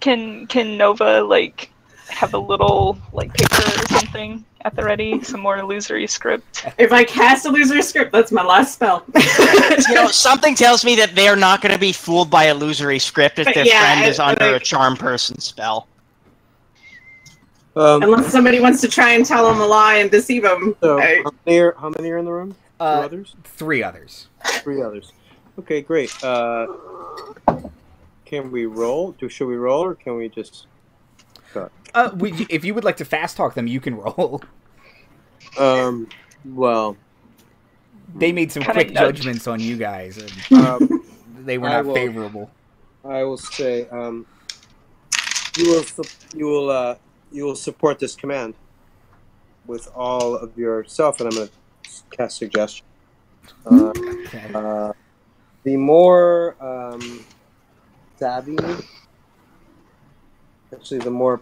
C: Can Nova like have a little like paper or something at the ready? Some more illusory script.
F: If I cast illusory script, that's my last spell.
B: Something tells me that they're not going to be fooled by illusory script if their friend is under a charm person spell.
F: Unless somebody wants to try and tell them a lie and deceive them.
E: So, how many are in the room? 2 others?
G: 3 others.
E: 3 others. Okay, great. Can we roll? Should we roll, or can we just...
G: If you would like to fast talk them, you can roll.
E: Well...
G: They made some quick judgments on you guys, and they were not favorable.
E: I will say, you will support this command with all of yourself, and I'm going to cast suggestion. The more savvy, actually, the more.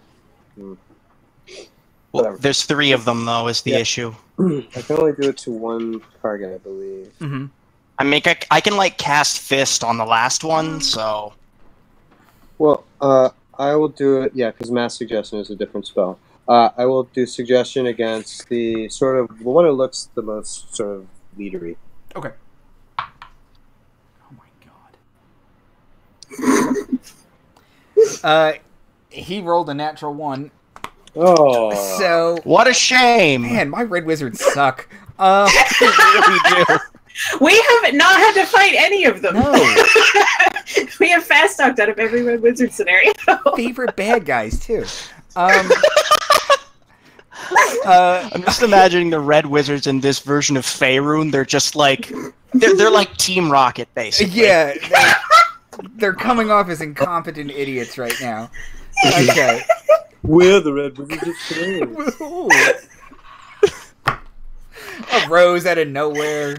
B: Well, there's 3 of them, though, is the issue.
E: I can only do it to one target, I believe.
G: Mm-hmm.
B: I mean, I can like cast Fist on the last one, so.
E: Well, I will do it. Yeah, because Mass Suggestion is a different spell. I will do Suggestion against the one who looks the most sort of leadery.
G: Okay. Oh my god. He rolled a natural 1.
E: Oh.
G: So
B: what a shame.
G: Man, my red wizards suck. They really do.
F: We have not had to fight any of them.
G: No.
F: We have fast talked out of every red wizard scenario.
G: Favorite bad guys too.
B: I'm just imagining the red wizards in this version of Faerun. They're just like they're like Team Rocket, basically.
G: Yeah, they're coming off as incompetent idiots right now. Okay.
E: We're the red wizards today.
G: A rose out of nowhere.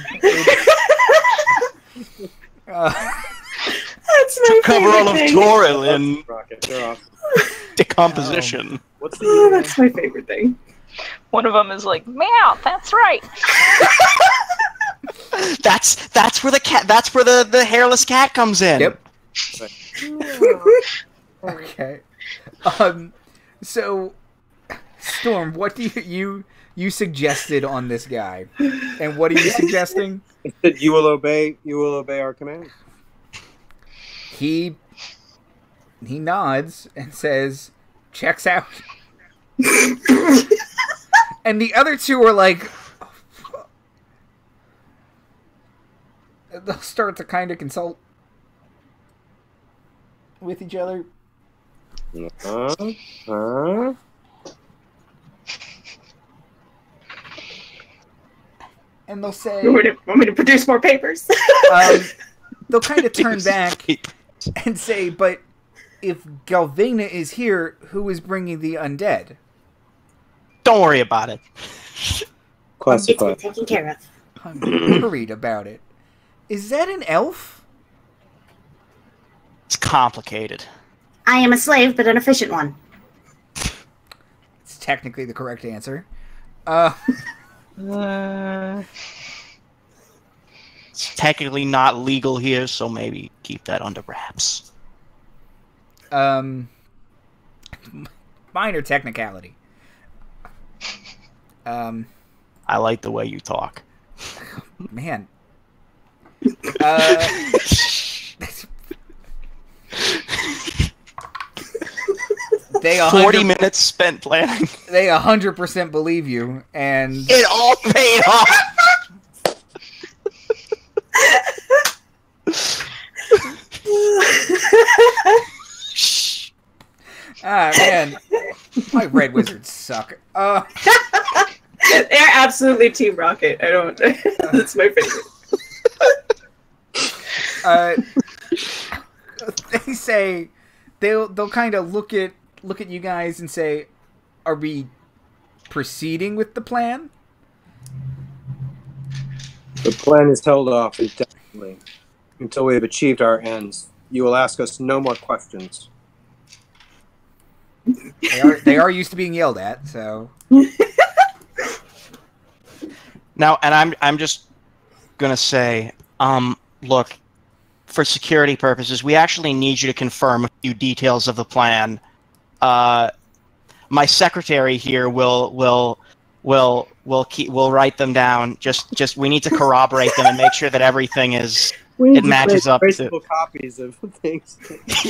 F: That's my
B: cover all of
F: thing.
B: Toril in
E: They're off.
B: decomposition.
E: What's
F: Oh,
E: the
F: that's my favorite thing.
C: One of them is like, meow, that's right.
B: That's where the hairless cat comes in.
G: Yep. Okay. So, Storm, what do you suggested on this guy, and what are you suggesting?
E: You will obey our command.
G: He nods and says, "Checks out." And the other two are like, they'll start to kind of consult with each other. And they'll say,
F: Want me to produce more papers?
G: they'll kind of turn back and say, but if Galvena is here, who is bringing the undead?
B: Don't worry about it.
E: Classified.
D: It's been taken care of.
G: I'm worried about it. Is that an elf?
B: It's complicated.
D: I am a slave, but an efficient one.
G: It's technically the correct answer.
B: It's technically not legal here, so maybe keep that under wraps.
G: Minor technicality.
B: I like the way you talk.
G: Man. They
B: 40 minutes spent planning.
G: They 100% believe you, and
B: It all paid off.
G: man, my red wizards suck.
F: They're absolutely Team Rocket. I don't. That's my favorite.
G: They say they'll kind of look at you guys and say, "Are we proceeding with the plan?"
E: The plan is held off indefinitely until we have achieved our ends. You will ask us no more questions.
G: They are used to being yelled at, so.
B: Now, and I'm just gonna say, look, for security purposes, we actually need you to confirm a few details of the plan. My secretary here will write them down. Just we need to corroborate them and make sure that everything matches up to
E: copies of things.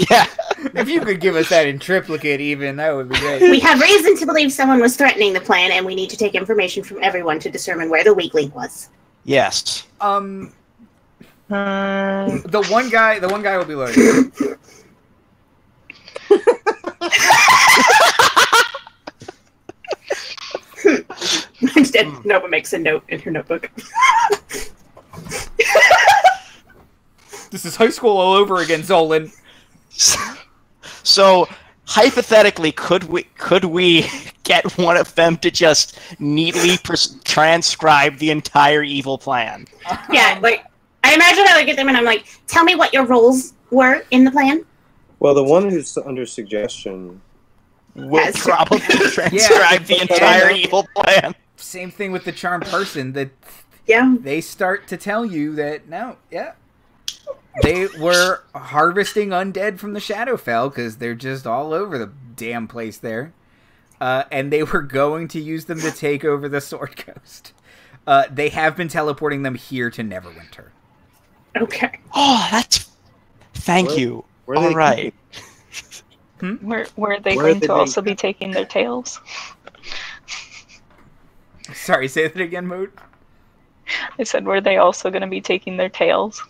B: Yeah.
G: If you could give us that in triplicate, even that would be great.
D: We have reason to believe someone was threatening the plan, and we need to take information from everyone to determine where the weak link was.
B: Yes.
G: The one guy will be like.
F: Instead, Nova makes a note in her notebook.
G: This is high school all over again, Zolan.
B: So, hypothetically, could we get one of them to just neatly transcribe the entire evil plan?
D: Yeah, like, I imagine I look at them and I'm like, tell me what your roles were in the plan.
E: Well, the one who's under suggestion
B: Will probably transcribe the entire evil plan.
G: Same thing with the charmed person. That
F: Yeah.
G: they start to tell you that they were harvesting undead from the Shadowfell because they're just all over the damn place there, and they were going to use them to take over the Sword Coast. They have been teleporting them here to Neverwinter.
F: Okay.
B: Oh, that's... Thank you. All right.
C: Were they going to also be taking their tails?
G: Sorry, say that again, Mote.
C: I said, were they also going to be taking their tails?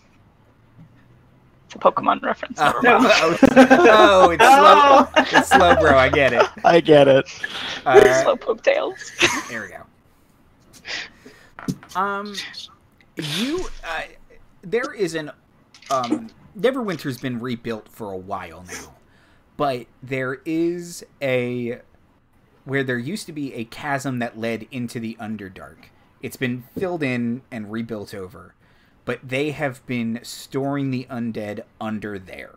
C: It's a Pokemon reference.
G: Oh, it's slow. It's slow, bro. I get it.
B: I get it.
C: Slowpoke tails.
G: There we go. There is an Neverwinter's been rebuilt for a while now, but there is where there used to be a chasm that led into the Underdark. It's been filled in and rebuilt over, but they have been storing the undead under there.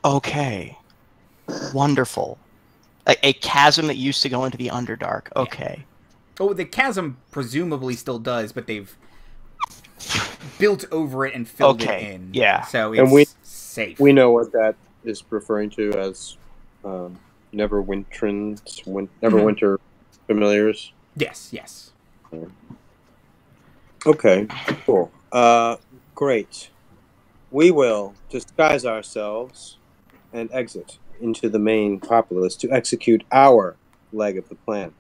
B: Okay. Wonderful. A chasm that used to go into the Underdark. Okay.
G: Oh, the chasm presumably still does, but they've built over it and filled it in.
B: Yeah.
G: So it's safe.
E: We know what that is referring to as Neverwinter familiars.
G: Yes.
E: Okay, cool. Great. We will disguise ourselves and exit into the main populace to execute our leg of the plan.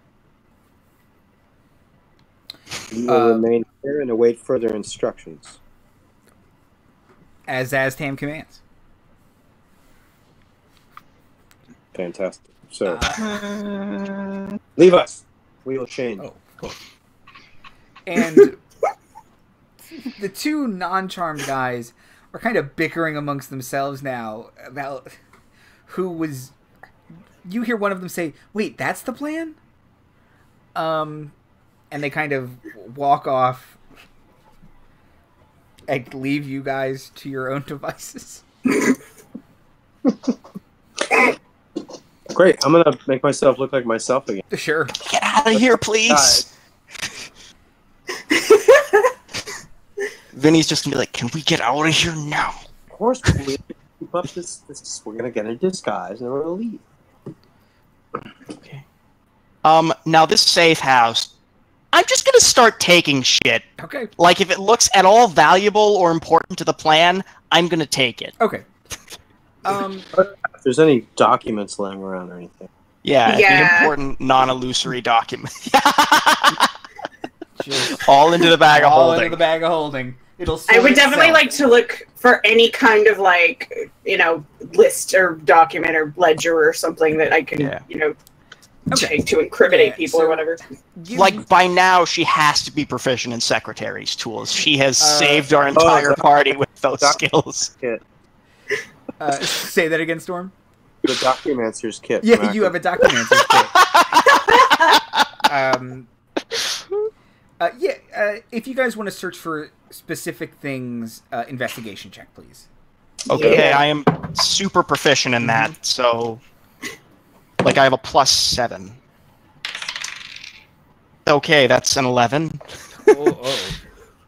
E: We will remain here and await further instructions.
G: As Aztam commands.
E: Fantastic. So, leave us. We will change.
G: Oh, cool. And the two non-charmed guys are kind of bickering amongst themselves now about who was... You hear one of them say, wait, that's the plan? And they kind of walk off and leave you guys to your own devices.
E: Great. I'm going to make myself look like myself again.
G: Sure.
B: Get out of here, please. Vinny's just going to be like, can we get out of here now?
E: Of course, we keep up this. We're going to get in disguise and we're going to leave.
B: Okay. Now this safe house, I'm just going to start taking shit.
G: Okay.
B: Like, if it looks at all valuable or important to the plan, I'm going to take it.
G: Okay.
E: If there's any documents lying around or anything.
B: Yeah. The important non-illusory document. All into the bag of holding.
G: All into the bag of holding.
F: I would definitely like to look for any kind of, like, list or document or ledger or something that I can, take to incriminate people or whatever.
B: Like, by now, she has to be proficient in secretary's tools. She has saved our entire party with those skills.
G: Say that again, Storm?
E: The Documancer's kit.
G: Yeah, you have a Documancer's kit. If you guys want to search for specific things, investigation check, please.
B: Okay, I am super proficient in that, so... Like, I have a +7. Okay, that's an 11.
G: Oh.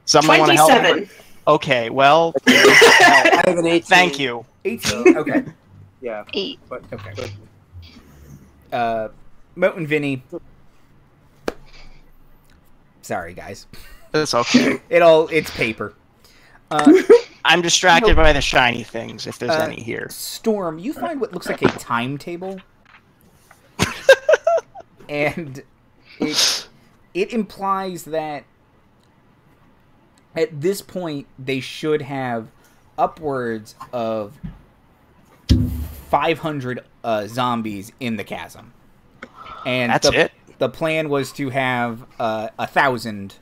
B: Someone want to help me?
F: 27.
B: Okay, well...
E: I have an 18.
B: Thank you.
G: 18? Okay.
E: Yeah.
C: 8.
E: But,
G: Okay. Mote and Vinnie. Sorry, guys.
B: It's okay.
G: It's paper.
B: I'm distracted by the shiny things, if there's any here.
G: Storm, you find what looks like a timetable. And it implies that at this point they should have upwards of 500 zombies in the chasm. And
B: That's it?
G: The plan was to have 1,000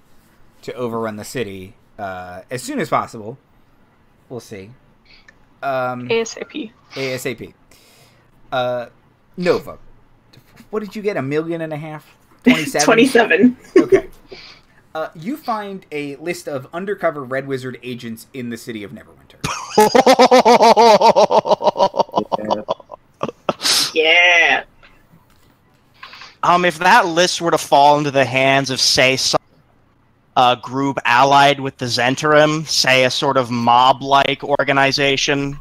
G: to overrun the city as soon as possible. We'll see.
C: ASAP.
G: ASAP. Nova, what did you get? 1.5 million? 27?
F: 27.
G: Okay. You find a list of undercover Red Wizard agents in the city of Neverwinter.
F: Yeah.
B: If that list were to fall into the hands of, say, some group allied with the Zentarim, say a sort of mob-like organization,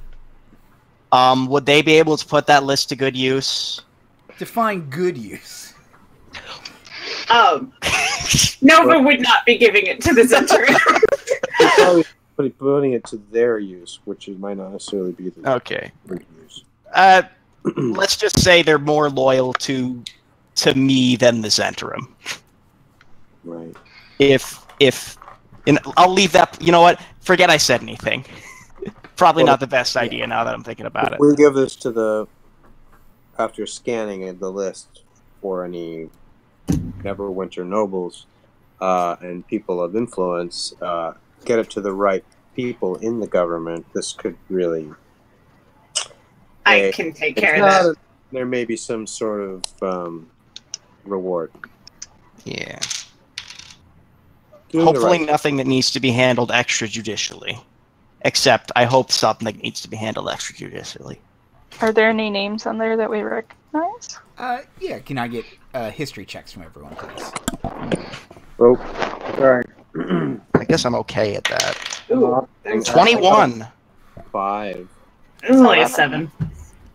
B: would they be able to put that list to good use?
G: Define good use.
F: Nova would not be giving it to the center.
E: Probably putting it to their use, which it might not necessarily be the
B: Okay.
E: use.
B: Let's just say they're more loyal to me than the Zentarim.
E: Right.
B: I'll leave that. You know what? Forget I said anything. Probably not the best idea now that I'm thinking about it.
E: We'll give this to after scanning the list for any Neverwinter nobles and people of influence, get it to the right people in the government. This could really...
F: I can take care of that.
E: There may be some sort of reward.
B: Yeah.
E: Doing
B: Hopefully
E: the right.
B: nothing that needs to be handled extrajudicially. Except, I hope something that needs to be handled extrajudicially.
C: Are there any names on there that we recognize?
G: Yeah, can I get history checks from everyone, please?
E: Oh, sorry.
B: I guess I'm okay at that.
F: Ooh,
B: 21!
E: 5.
F: It was only a 7.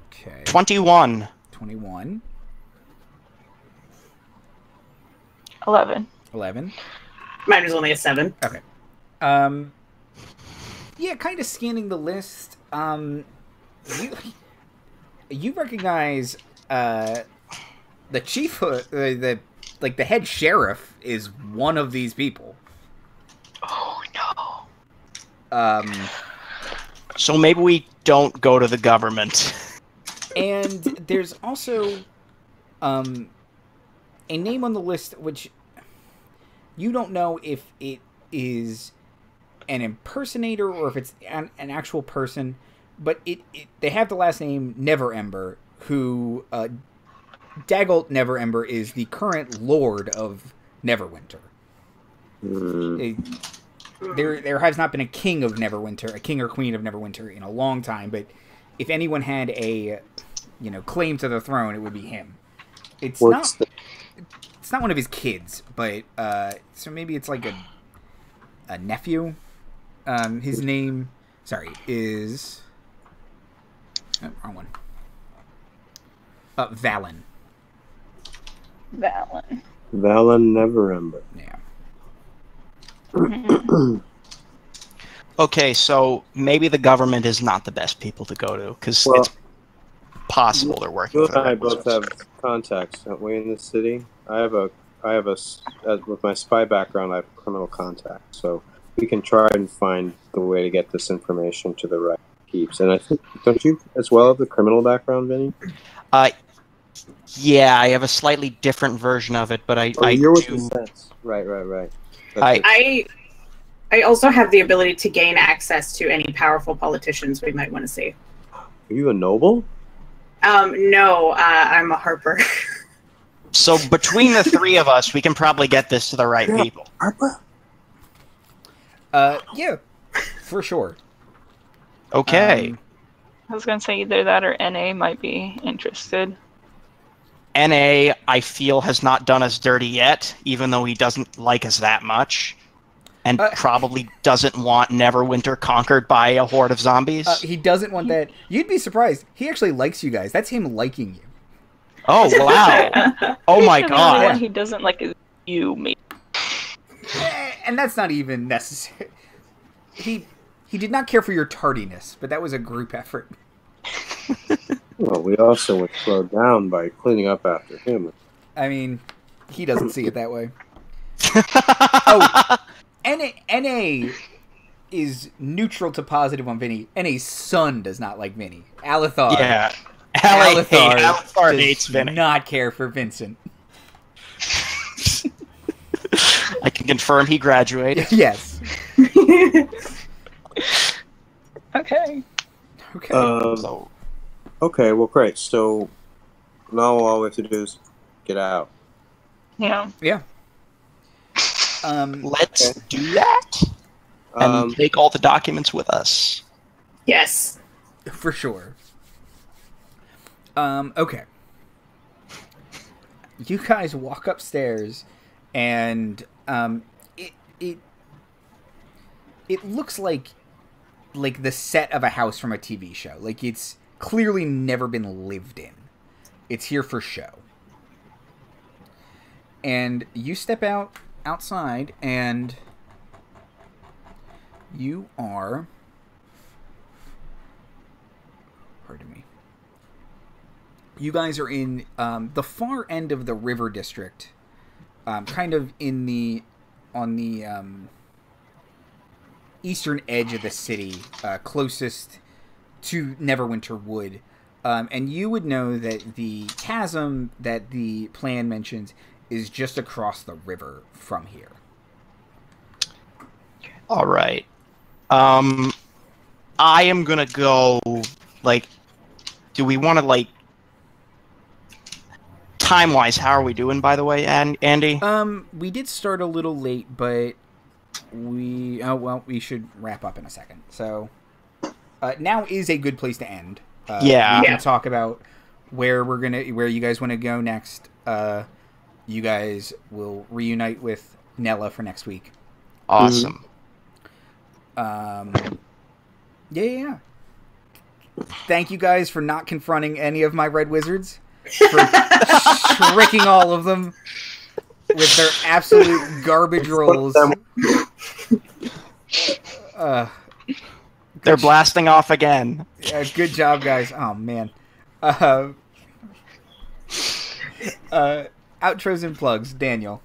G: Okay.
B: 21.
G: 21.
C: 11.
G: 11.
F: Mine was only a 7.
G: Okay. Yeah, kind of scanning the list. You recognize the chief, the head sheriff is one of these people.
C: Oh no.
B: So maybe we don't go to the government.
G: And there's also a name on the list which you don't know if it is an impersonator or if it's an actual person, but they have the last name Neverember, who Dagult Neverember is the current lord of Neverwinter. There has not been a king of Neverwinter, a king or queen of Neverwinter in a long time, but if anyone had a claim to the throne, it would be him. It's not one of his kids, but so maybe it's like a nephew. His name, is wrong one. Valen.
C: Valen.
E: Valen Neverember.
G: Yeah.
B: Okay, so maybe the government is not the best people to go to, because it's possible they're working
E: You
B: for
E: and I
B: the
E: both have contacts, don't we, in this city? I have with my spy background, I have criminal contacts, so we can try and find the way to get this information to the right peeps. And I think, don't you as well have the criminal background, Vinnie?
B: Yeah, I have a slightly different version of it, but
E: you're with the sense. Right.
F: I also have the ability to gain access to any powerful politicians we might want to see.
E: Are you a noble?
F: No, I'm a harper.
B: So between the three of us, we can probably get this to the right people.
E: Harper?
G: Yeah, for sure.
B: Okay.
C: I was gonna say either that or NA might be interested.
B: NA, I feel, has not done us dirty yet, even though he doesn't like us that much. And probably doesn't want Neverwinter conquered by a horde of zombies.
G: He doesn't want that. You'd be surprised. He actually likes you guys. That's him liking you.
B: Oh, wow. Oh, my
C: The only one
B: God.
C: he doesn't like is you, maybe.
G: And that's not even necessary. He did not care for your tardiness, but that was a group effort.
E: Well, we also were slowed down by cleaning up after him.
G: I mean, he doesn't see it that way. Oh, NA is neutral to positive on Vinnie. NA's son does not like Vinnie. Alithar.
B: Yeah.
G: Alithar
B: Alithar
G: does
B: hates Vinnie.
G: not care for Vincent.
B: I can confirm he graduated.
G: Yes.
C: Okay.
G: Okay.
B: So,
E: Okay, well, great. So now all we have to do is get out.
C: Yeah.
G: Yeah.
B: let's do that. And take all the documents with us.
F: Yes.
G: For sure. Okay. You guys walk upstairs, and it looks like the set of a house from a TV show. Like, it's clearly never been lived in. It's here for show. And you step outside, and you are... Pardon me. You guys are in the far end of the river district, kind of on the eastern edge of the city, closest to Neverwinter Wood. And you would know that the chasm that the plan mentions is just across the river from here.
B: All right. I am gonna go. Do we want to time-wise? How are we doing, by the way, Andy?
G: We did start a little late, but we should wrap up in a second. So now is a good place to end.
B: Yeah.
G: We can talk about where you guys want to go next. You guys will reunite with Nella for next week.
B: Awesome.
G: Yeah. Thank you guys for not confronting any of my red wizards, for tricking all of them with their absolute garbage rolls.
B: They're blasting off again.
G: Good job, guys. Oh, man. Outros and plugs. Daniel.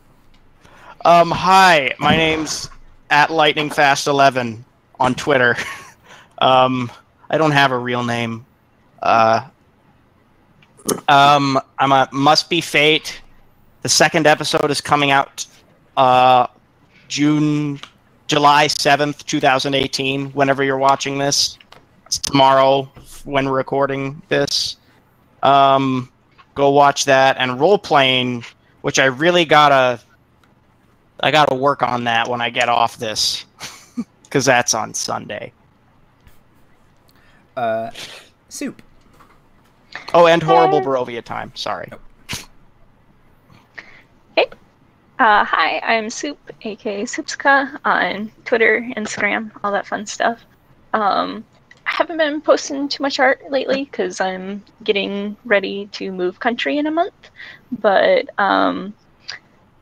B: Hi, my name's @LightningFast11 on Twitter. I don't have a real name. I'm a Must Be Fate. The second episode is coming out July 7th, 2018, whenever you're watching this. It's tomorrow when we're recording this. Go watch that. And role-playing, which I really gotta work on that when I get off this. Because that's on Sunday.
G: Soup.
B: Oh, and Horrible Barovia Time. Sorry.
C: Hey. Hi, I'm Soup, aka Soupska, on Twitter, Instagram, all that fun stuff. I haven't been posting too much art lately because I'm getting ready to move country in a month. But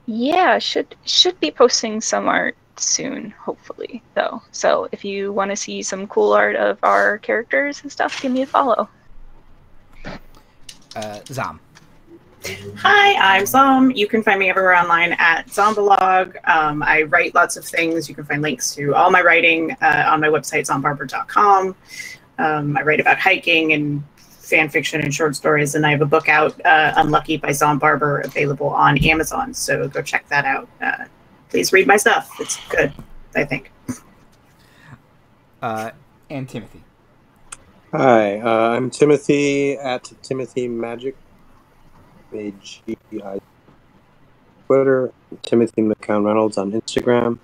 C: yeah, should be posting some art soon, hopefully, though. So if you want to see some cool art of our characters and stuff, give me a follow.
G: Zom.
F: Hi, I'm Zom. You can find me everywhere online at Zombalog. I write lots of things. You can find links to all my writing on my website, zombarber.com. I write about hiking and fan fiction and short stories, and I have a book out, Unlucky by Zom Barber, available on Amazon. So go check that out. Please read my stuff. It's good, I think.
G: And Timothy.
E: Hi, I'm Timothy at Timothy Magic. AGI Twitter, Timothy McCown Reynolds on Instagram.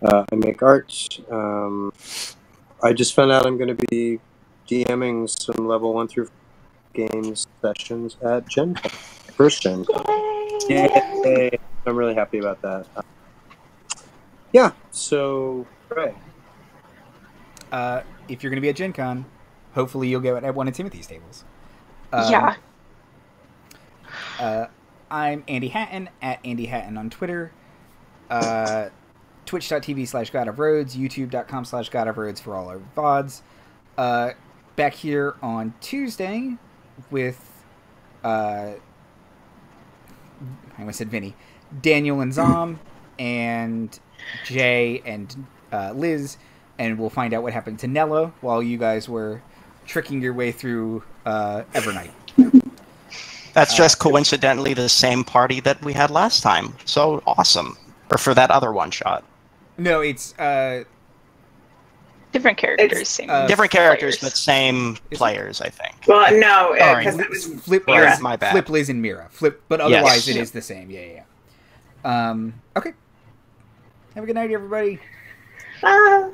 E: I make art. I just found out I'm going to be DMing some level 1 through 4 games sessions at Gen Con. First Gen Con. Yay! I'm really happy about that. Yeah, so, right.
G: If you're going to be at Gen Con, hopefully you'll get at one of Timothy's tables.
C: Yeah.
G: I'm Andy Hatton, at Andy Hatton on Twitter. Twitch.tv/GodOfRoads, YouTube.com/GodOfRoads for all our VODs. Back here on Tuesday with, I almost said Vinnie, Daniel and Zom, and Jay and Liz, and we'll find out what happened to Nella while you guys were tricking your way through Evernight.
B: That's just coincidentally the same party that we had last time. So awesome. Or for that other one-shot.
G: No, it's...
C: different characters, same
B: different characters,
C: players.
B: but same players, I think.
F: Well, no,
B: Sorry.
F: because that was
G: Flip,
B: Mira. My bad.
G: Flip, Liz, and Mira. Flip, but otherwise
B: Yes.
G: it is the same. Yeah. Okay. Have a good night, everybody.
F: Bye.